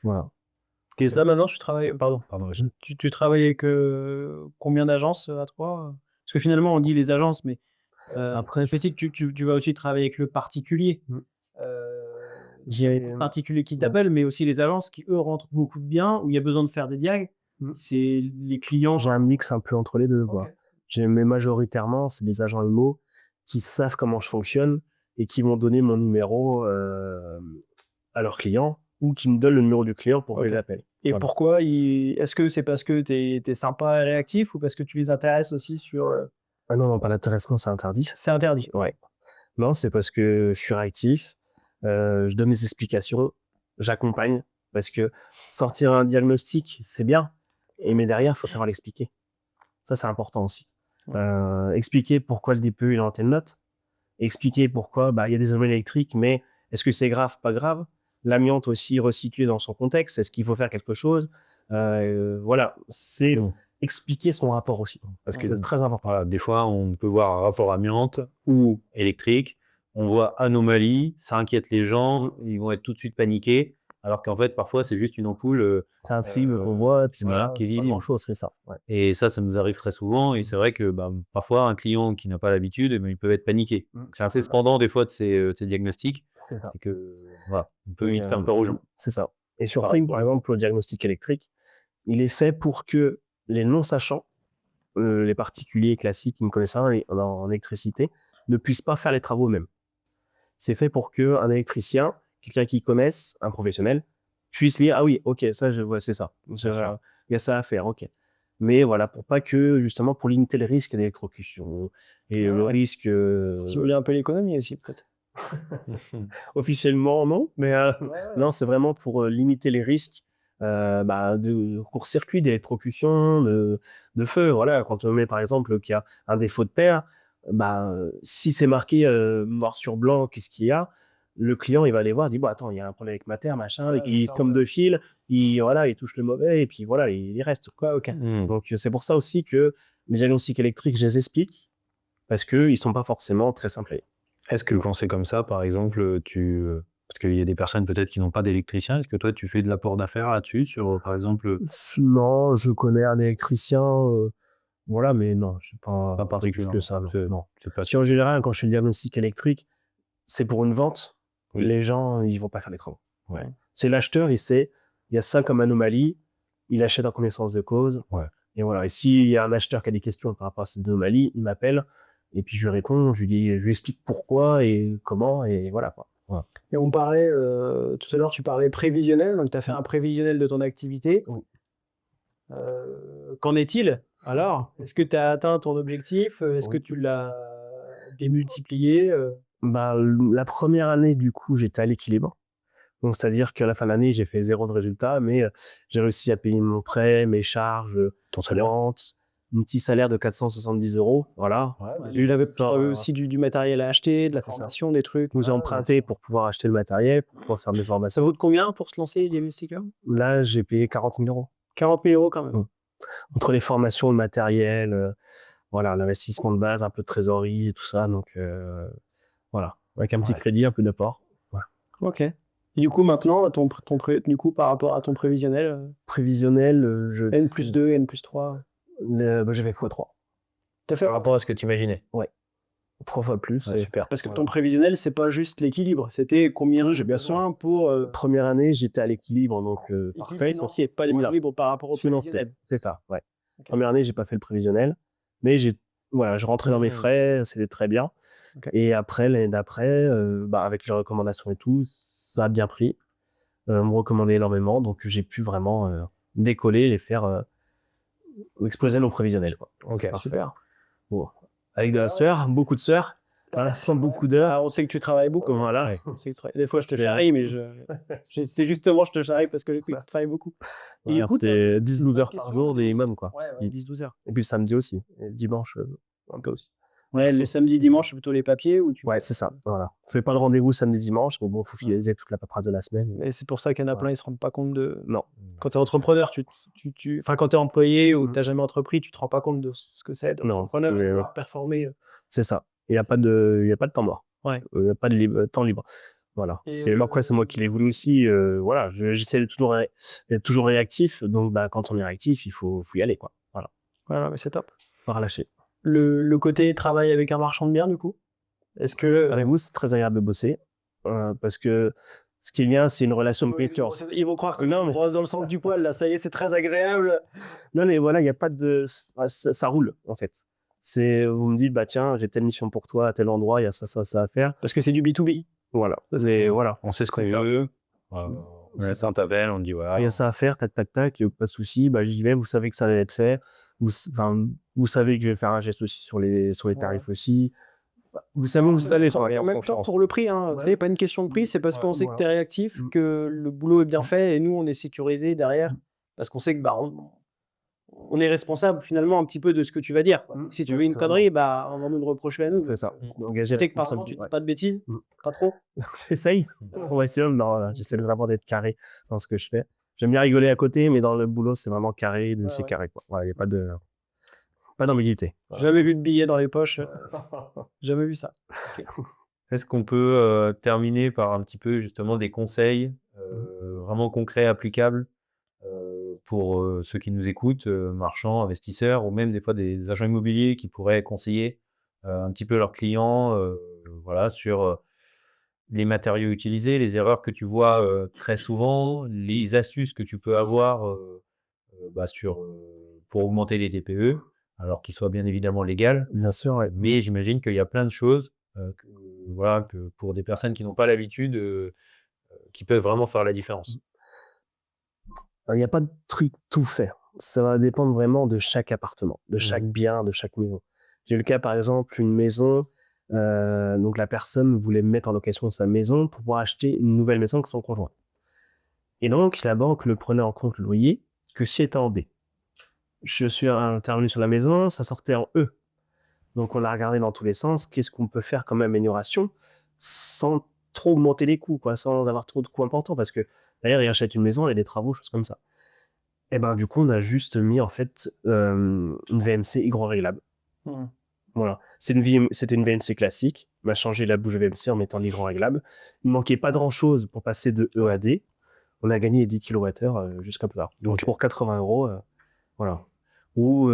Voilà. Et ça, maintenant, tu travailles... Pardon. vas-y. Tu travailles avec combien d'agences à toi? Parce que finalement, on dit les agences, mais Après, petit, tu vas aussi travailler avec le particulier. j'ai Le particulier qui t'appelle, mais aussi les agences qui, eux, rentrent beaucoup de biens, où il y a besoin de faire des diags. C'est les clients... un mix un peu entre les deux. Quoi. Mais majoritairement, c'est des agents IMO qui savent comment je fonctionne et qui vont donner mon numéro à leurs clients ou qui me donnent le numéro du client pour que je les appelle. Et Voilà. pourquoi est-ce que c'est parce que tu es sympa et réactif ou parce que tu les intéresses aussi sur... Ah non, pas l'intéressement, c'est interdit. C'est interdit. Ouais. Non, c'est parce que je suis réactif, je donne mes explications, j'accompagne, parce que sortir un diagnostic, c'est bien, mais derrière, il faut savoir l'expliquer. Ça, c'est important aussi. Expliquer pourquoi le DPE il est en telle note, expliquer pourquoi il y a des anomalies électriques, mais est-ce que c'est grave, pas grave? L'amiante aussi restituée dans son contexte, est-ce qu'il faut faire quelque chose? Voilà, c'est expliquer son rapport aussi, parce que c'est très important. Voilà, des fois, on peut voir un rapport amiante ou électrique, on voit anomalie, ça inquiète les gens, ils vont être tout de suite paniqués, alors qu'en fait, parfois, c'est juste une ampoule C'est un cible, on voit, et puis voilà, qui c'est est pas visible. grand-chose, c'est ça. Ouais. Et ça nous arrive très souvent. Et c'est vrai que parfois, un client qui n'a pas l'habitude, il peut être paniqué. Donc, c'est assez cependant des fois de ces diagnostics. C'est ça. C'est que, voilà, on peut vite faire peur aux gens. C'est ça. Et surtout, par exemple, pour le diagnostic électrique, il est fait pour que les non-sachants, les particuliers classiques qui ne connaissent rien en électricité, ne puissent pas faire les travaux eux-mêmes. C'est fait pour qu'un électricien, quelqu'un qui connaisse, un professionnel, puisse lire, ah oui, ok, ça, je vois, c'est ça. Il y a ça à faire, ok. Mais voilà, pour pas que, justement, pour limiter le risque d'électrocution et le risque... Stimuler un peu l'économie aussi, peut-être. Officiellement, non, mais non, c'est vraiment pour limiter les risques de court-circuit, d'électrocution, de feu. Voilà, quand on met par exemple qu'il y a un défaut de terre, si c'est marqué noir sur blanc, qu'est-ce qu'il y a, le client il va aller voir, il dit attends, il y a un problème avec ma terre, machin, et il se trompe de fil, il touche le mauvais et puis voilà, il reste quoi. Ok. Donc c'est pour ça aussi que les diagnostics électriques, je les explique parce que ils sont pas forcément très simples. Est-ce que quand c'est comme ça, par exemple, parce qu'il y a des personnes peut-être qui n'ont pas d'électricien, est-ce que toi tu fais de l'apport d'affaires là-dessus, sur par exemple? Non, je connais un électricien, voilà, mais non, je ne sais pas particulièrement plus que ça. Non. C'est pas Si en général, quand je fais le diagnostic électrique, c'est pour une vente. Oui. Les gens, ils vont pas faire les travaux. Ouais. C'est l'acheteur, il sait, il y a ça comme anomalie, il achète en connaissance de cause. Ouais. Et voilà. Et s'il y a un acheteur qui a des questions par rapport à cette anomalie, il m'appelle. Et puis je lui réponds, je lui explique pourquoi et comment, et voilà, quoi. Voilà. Et on parlait, tout à l'heure, tu parlais prévisionnel, donc tu as fait un prévisionnel de ton activité. Oui. Qu'en est-il alors? Est-ce que tu as atteint ton objectif? Est-ce que Oui. tu l'as démultiplié? Bah, la première année, du coup, j'étais à l'équilibre. Donc, c'est-à-dire qu'à la fin de l'année, j'ai fait 0 de résultat, mais j'ai réussi à payer mon prêt, mes charges, Ton salaire. rente, un petit salaire de 470 €. Voilà. Ouais, Tu avais Ça, aussi du matériel à acheter, de la c'est ça. formation, des trucs. Donc, j'ai emprunté pour pouvoir acheter le matériel, pour pouvoir faire mes Ça formations. vaut combien pour se lancer, Diagnostiqueur? Là, j'ai payé 40 000 €. 40 000 € quand même. Mm. Entre les formations, le matériel, voilà, l'investissement de base, un peu de trésorerie et tout ça. Donc, voilà. Avec un petit crédit, un peu d'apport. Voilà. Ok. Et du coup, maintenant, du coup, par rapport à ton prévisionnel, Prévisionnel, N+2, N+3, j'ai fait x3. t'as fait Par rapport à ce que tu imaginais. 3 fois plus. Ouais, et super. parce que voilà. ton prévisionnel, c'est pas juste l'équilibre, c'était combien j'ai bien besoin pour Première année, j'étais à l'équilibre, donc parfait. financier, pas l'équilibre par rapport au Financier, prévisionnel. c'est ça, ouais. Ok. Première année, j'ai pas fait le prévisionnel, mais je rentrais dans mes frais, c'était très bien. Ok. Et après, l'année d'après, avec les recommandations et tout, ça a bien pris. On me recommandait énormément, donc j'ai pu vraiment décoller et faire exploser nos prévisionnels, quoi. Ok, Parfait. Super. Bon. Avec de la sueur, beaucoup de sueur, beaucoup d'heures. Ah, on sait que tu travailles beaucoup. Voilà, ouais. On sait que des fois, je te C'est- charrie, mais c'est justement, je te charrie parce que je sais que ça. tu travailles beaucoup. Et Ouais, écoute, c'est c'est 10-12 heures par jour minimum, quoi. Ouais, 10-12 heures. Et puis le samedi aussi, et le dimanche un peu aussi. Ouais, le samedi, dimanche, c'est plutôt les papiers ou tu... Ouais, c'est ça, voilà. On fait pas de rendez-vous samedi, dimanche, mais bon, faut finaliser toute la paperasse de la semaine. Et c'est pour ça qu'il y en a plein, ils se rendent pas compte de... Non. Quand tu es entrepreneur, enfin, quand tu es employé ou Mhm. tu n'as jamais entrepris, tu te rends pas compte de ce que c'est. Non, Entrepreneur, c'est- pouvoir performer. C'est ça. Il y a pas de temps mort. Ouais. Il y a pas de temps libre. Voilà. Et Après, c'est moi qui l'ai voulu aussi. Voilà, j'essaie de d'être toujours réactif. Donc, quand on est réactif, il faut y aller, quoi. Voilà. Voilà, mais c'est top. Pas relâcher. Le côté travail avec un marchand de biens, du coup, est-ce que... Avec vous, c'est très agréable de bosser. Parce que ce qui est bien, c'est une relation de confiance. Ils vont croire que Non, mais- dans le sens du poil, là, ça y est, c'est très agréable. Non, mais voilà, il n'y a pas de. Ça roule, en fait. Vous me dites, tiens, j'ai telle mission pour toi à tel endroit, il y a ça à faire. Parce que c'est du B2B. Voilà. Voilà. On sait ce qu'on C'est ça. veut. C'est Ça, on t'appelle, on te dit voilà. Il y a ça à faire, tac, tac, tac, pas de souci, j'y vais, vous savez que ça va être fait. Vous savez que je vais faire un geste aussi sur les tarifs aussi. Vous savez où vous allez travailler En en même temps, confiance. pour le prix, hein. C'est pas une question de prix, c'est parce qu'on sait que tu es réactif, que le boulot est bien fait et nous, on est sécurisé derrière. Parce qu'on sait que on est responsable finalement un petit peu de ce que tu vas dire. Si tu veux une connerie, on va nous le reprocher à nous. C'est ça. Tu Engager sais que par exemple, tu dis pas de bêtises, pas trop. J'essaye. On va essayer. Non, voilà, j'essaie vraiment d'être carré dans ce que je fais. J'aime bien rigoler à côté, mais dans le boulot, c'est vraiment carré. C'est carré, quoi. Voilà, il n'y a pas d'ambiguïté. Jamais vu de billets dans les poches. Jamais vu ça. Est-ce qu'on peut terminer par un petit peu justement des conseils vraiment concrets, applicables pour ceux qui nous écoutent, marchands, investisseurs, ou même des fois des agents immobiliers qui pourraient conseiller un petit peu leurs clients voilà, sur les matériaux utilisés, les erreurs que tu vois très souvent, les astuces que tu peux avoir pour augmenter les DPE, alors qu'ils soient bien évidemment légales. Bien sûr, ouais. Mais j'imagine qu'il y a plein de choses que pour des personnes qui n'ont pas l'habitude, qui peuvent vraiment faire la différence. Il n'y a pas de truc tout fait. Ça va dépendre vraiment de chaque appartement, de chaque bien, de chaque maison. J'ai eu le cas, par exemple, une maison, donc la personne voulait mettre en location sa maison pour pouvoir acheter une nouvelle maison avec son conjoint. Et donc, la banque ne prenait en compte le loyer que si elle était en D. Je suis intervenu sur la maison, ça sortait en E. Donc, on a regardé dans tous les sens, qu'est-ce qu'on peut faire comme amélioration sans trop augmenter les coûts, quoi, sans avoir trop de coûts importants, parce que d'ailleurs, il achète une maison, il y a des travaux, choses comme ça. Et du coup, on a juste mis, en fait, une VMC hygroréglable. Voilà. C'était une VMC classique. On a changé la bouche VMC en mettant l'hygroréglable. Il ne manquait pas grand-chose pour passer de E à D. On a gagné 10 kWh juste comme ça. Donc, pour 80 €, voilà. Ou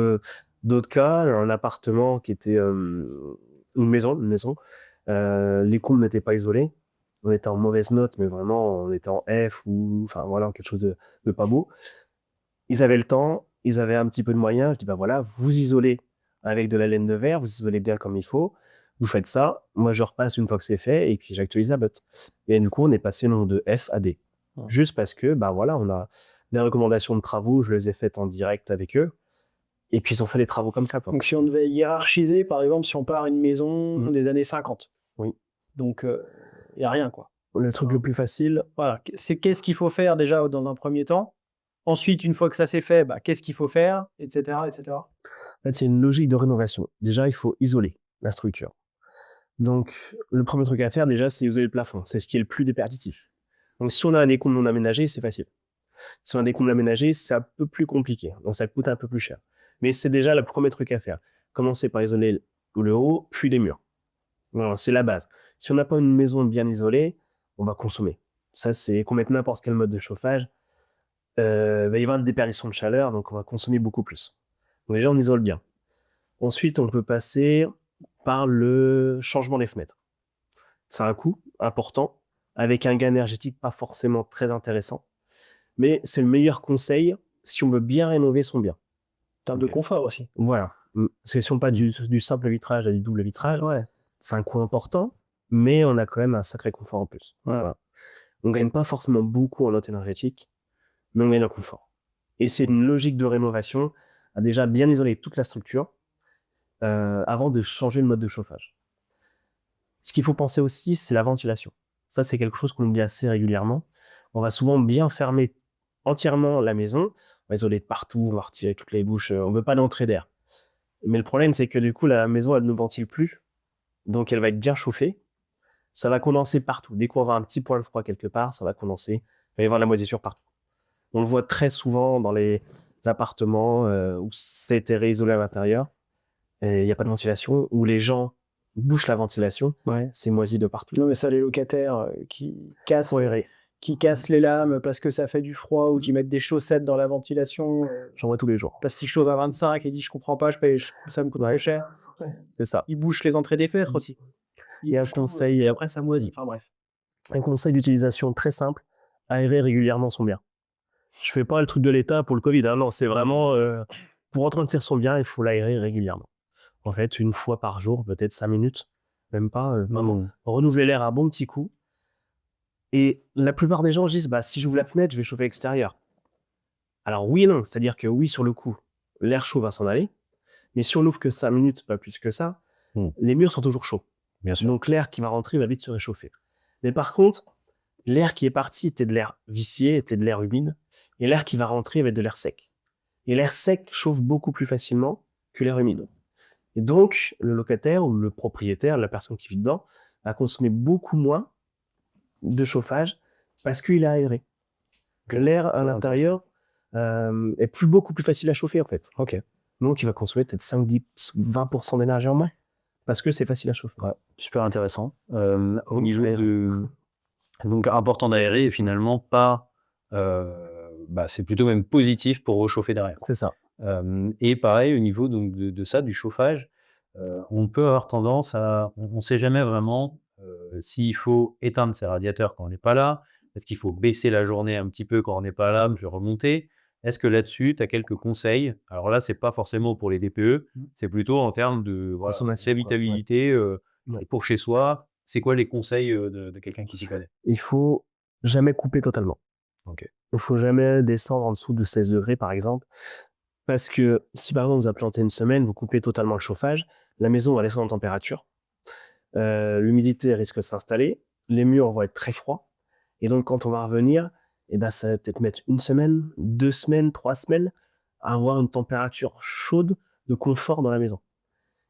d'autres cas, un appartement qui était une maison, les combles n'étaient pas isolés. On était en mauvaise note, mais vraiment, on était en F ou, enfin, voilà, quelque chose de pas beau. Ils avaient le temps, ils avaient un petit peu de moyens. Je dis, voilà, vous isolez avec de la laine de verre, vous isolez bien comme il faut, vous faites ça, moi je repasse une fois que c'est fait, et puis j'actualise la botte. Et du coup, on est passé donc de F à D. Juste parce que, bah voilà, on a les recommandations de travaux, je les ai faites en direct avec eux, et puis ils ont fait des travaux comme ça, quoi. Donc, si on devait hiérarchiser, par exemple, si on part à une maison des années 50. Oui. Donc, il n'y a rien, quoi. Le truc le plus facile, Voilà. C'est qu'est-ce qu'il faut faire déjà dans un premier temps. Ensuite, une fois que ça c'est fait, bah, qu'est-ce qu'il faut faire, etc., etc. en fait, c'est une logique de rénovation. Déjà, il faut isoler la structure. Donc, le premier truc à faire, déjà, c'est isoler le plafond. C'est ce qui est le plus déperditif. Donc, si on a un décompte non aménagé, c'est facile. Si on a un décompte aménagé, c'est un peu plus compliqué. Donc, ça coûte un peu plus cher. Mais c'est déjà le premier truc à faire. Commencer par isoler le haut, puis les murs. Voilà, c'est la base. Si on n'a pas une maison bien isolée, on va consommer. Ça, c'est qu'on mette n'importe quel mode de chauffage. Il va y avoir une déperdition de chaleur, donc on va consommer beaucoup plus. Donc déjà, on isole bien. Ensuite, on peut passer par le changement des fenêtres. C'est un coût important, avec un gain énergétique pas forcément très intéressant, mais c'est le meilleur conseil si on veut bien rénover son bien. En termes de confort aussi. Voilà. Parce que si on passe du simple vitrage à du double vitrage, c'est un coût important, mais on a quand même un sacré confort en plus. Voilà. On gagne pas forcément beaucoup en note énergétique, mais on gagne en confort. Et c'est une logique de rénovation à déjà bien isoler toute la structure avant de changer le mode de chauffage. Ce qu'il faut penser aussi, c'est la ventilation. Ça, c'est quelque chose qu'on oublie assez régulièrement. On va souvent bien fermer entièrement la maison, on va isoler de partout, on va retirer toutes les bouches, on veut pas d'entrée d'air. Mais le problème, c'est que du coup, la maison, elle ne ventile plus, donc elle va être bien chauffée. Ça va condenser partout. Dès qu'on va avoir un petit poil froid quelque part, ça va condenser. Il va y avoir de la moisissure partout. On le voit très souvent dans les appartements où c'est isolé à l'intérieur, et il n'y a pas de ventilation, où les gens bouchent la ventilation, c'est moisi de partout. Non, mais ça, les locataires qui cassent les lames parce que ça fait du froid, ou qui mettent des chaussettes dans la ventilation. J'en vois tous les jours. Plastique chaude à 25 et dit je comprends pas, ça me coûte très cher. C'est ça. Ils bouchent les entrées des fenêtres aussi. Et un conseil, Et après ça moisit. Enfin bref. Un conseil d'utilisation très simple, aérer régulièrement son bien. Je fais pas le truc de l'État pour le Covid, hein, non, c'est vraiment pour entretenir son bien, il faut l'aérer régulièrement. En fait, une fois par jour, peut-être 5 minutes, même pas. Renouveler l'air un bon petit coup. Et la plupart des gens disent, bah, si j'ouvre la fenêtre, je vais chauffer l'extérieur. Alors oui et non, c'est-à-dire que oui, sur le coup, l'air chaud va s'en aller, mais si on ouvre que 5 minutes, pas plus que ça, les murs sont toujours chauds. Bien sûr. Donc l'air qui va rentrer va vite se réchauffer. Mais par contre, l'air qui est parti était de l'air vicié, était de l'air humide, et l'air qui va rentrer va être de l'air sec. Et l'air sec chauffe beaucoup plus facilement que l'air humide. Et donc, le locataire ou le propriétaire, la personne qui vit dedans, va consommer beaucoup moins de chauffage parce qu'il est aéré. Que l'air à l'intérieur est beaucoup plus facile à chauffer, en fait. Donc, il va consommer peut-être 5, 10, 20% d'énergie en moins parce que c'est facile à chauffer. Super intéressant. Au niveau de... Donc, important d'aérer et finalement pas... c'est plutôt même positif pour réchauffer derrière. C'est ça. Et pareil, au niveau donc, de ça, du chauffage, on peut avoir tendance à... On ne sait jamais vraiment s'il faut éteindre ses radiateurs quand on n'est pas là. Est-ce qu'il faut baisser la journée un petit peu quand on n'est pas là, puis remonter? Est-ce que là-dessus, tu as quelques conseils? Alors là, c'est pas forcément pour les DPE, c'est plutôt en termes de habitabilité pour chez soi. C'est quoi les conseils de quelqu'un qui s'y connaît? Il faut jamais couper totalement. Il faut jamais descendre en dessous de 16 degrés, par exemple. Parce que si par exemple vous avez planté une semaine, vous coupez totalement le chauffage, la maison va descendre en température, l'humidité risque de s'installer, les murs vont être très froids, et donc quand on va revenir, ça va peut-être mettre 1 semaine, 2 semaines, 3 semaines à avoir une température chaude de confort dans la maison.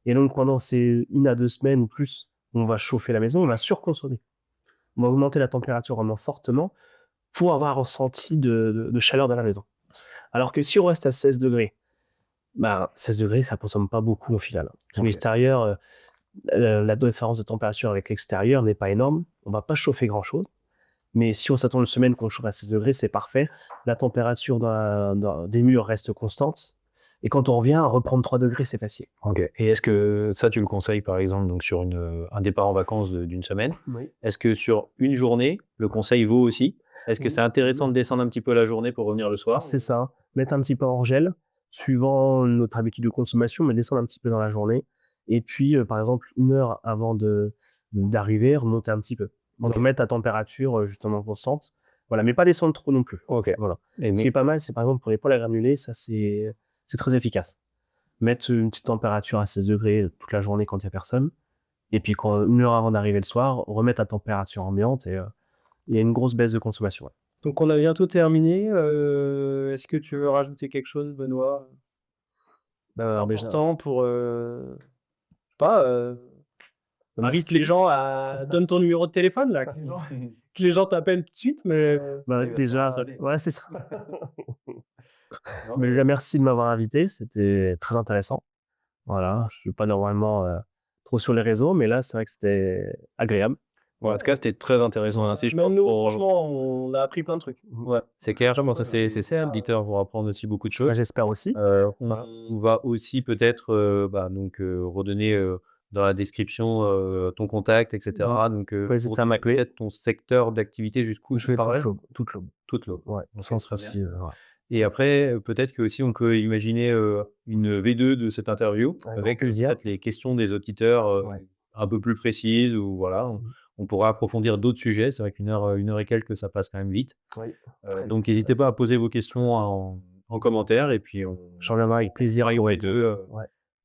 Et donc pendant ces 1 à 2 semaines ou plus, on va chauffer la maison, on va surconsommer. On va augmenter la température vraiment fortement pour avoir un ressenti de chaleur dans la maison. Alors que si on reste à 16 degrés, 16 degrés, ça ne consomme pas beaucoup au final. L'extérieur, la différence de température avec l'extérieur n'est pas énorme. On ne va pas chauffer grand-chose. Mais si on s'attend une semaine qu'on chauffe à 16 degrés, c'est parfait. La température des murs reste constante. Et quand on revient, reprendre 3 degrés, c'est facile. Et est-ce que ça, tu le conseilles, par exemple, donc sur un départ en vacances d'une semaine? Est-ce que sur une journée, le conseil vaut aussi? Est-ce que c'est intéressant de descendre un petit peu la journée pour revenir le soir? C'est ça. Mettre un petit peu en gel. suivant notre habitude de consommation, mais descendre un petit peu dans la journée. Et puis, par exemple, 1 heure avant d'arriver, remonter un petit peu. Remettre ta température justement constante. Voilà, mais pas descendre trop non plus. Ok. Voilà. Et Ce qui est pas mal, c'est par exemple pour les poêles à granulés, ça c'est très efficace. Mettre une petite température à 16 degrés toute la journée quand il n'y a personne. Et puis, 1 heure avant d'arriver le soir, remettre à température ambiante et il y a une grosse baisse de consommation. Ouais. Donc on a bientôt terminé. Est-ce que tu veux rajouter quelque chose, Benoît, Alors déjà, important pour, je sais pas, invite les gens à donne ton numéro de téléphone là, que les gens t'appellent tout de suite, mais déjà, ouais, c'est ça. Mais déjà, merci de m'avoir invité, c'était très intéressant. Voilà, je suis pas normalement trop sur les réseaux, mais là, c'est vrai que c'était agréable. Bon, en tout cas, c'était très intéressant. Merci, je même pense, nous, pour- franchement, on a appris plein de trucs. Ouais, c'est clair. Je pense que c'est ça, l'éditeur va apprendre aussi beaucoup de Moi, choses. j'espère aussi. On va aussi peut-être redonner dans la description ton contact, etc. Donc, hésiter pour à m'appeler. peut-être ton secteur d'activité jusqu'où Je fais parlais. toute l'aube. Toute l'aube. Ouais, Ok, sans très bien. souci. Ouais. Et après, peut-être que aussi on peut imaginer une V2 de cette interview avec plaisir. peut-être les questions des auditeurs Ouais. un peu plus précises ou voilà, on pourra approfondir d'autres sujets. C'est vrai qu'une heure et quelques, ça passe quand même vite. Oui. Donc n'hésitez pas à poser vos questions en commentaire et puis J'en reviendrai avec plaisir. y aurait deux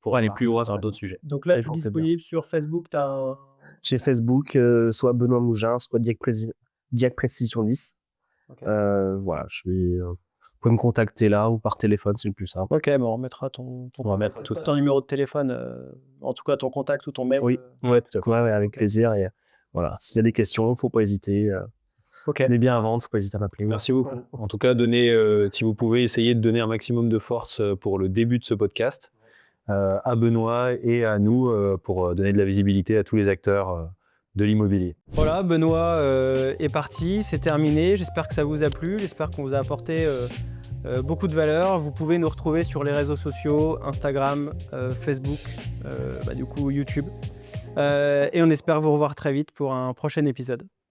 pour Ça aller marche. plus loin sur d'autres sujets. Donc là, Avec tu es grand plaisir. disponible sur Facebook, tu as Chez Facebook, soit Benoît Mougin, soit Diac Précision 10. Ok. Voilà, vous pouvez me contacter là ou par téléphone, c'est le plus simple. Ok, bon, on mettra ton numéro de téléphone, en tout cas ton contact ou ton mail. Oui, ouais, tout à fait. Ouais, avec plaisir. Et voilà, s'il y a des questions, il ne faut pas hésiter. Ok. On est bien à vendre, il ne faut pas hésiter à m'appeler. Merci beaucoup. En tout cas, si vous pouvez essayer de donner un maximum de force pour le début de ce podcast à Benoît et à nous pour donner de la visibilité à tous les acteurs de l'immobilier. Voilà, Benoît est parti, c'est terminé. J'espère que ça vous a plu, j'espère qu'on vous a apporté beaucoup de valeur. Vous pouvez nous retrouver sur les réseaux sociaux, Instagram, Facebook, du coup YouTube. Et on espère vous revoir très vite pour un prochain épisode.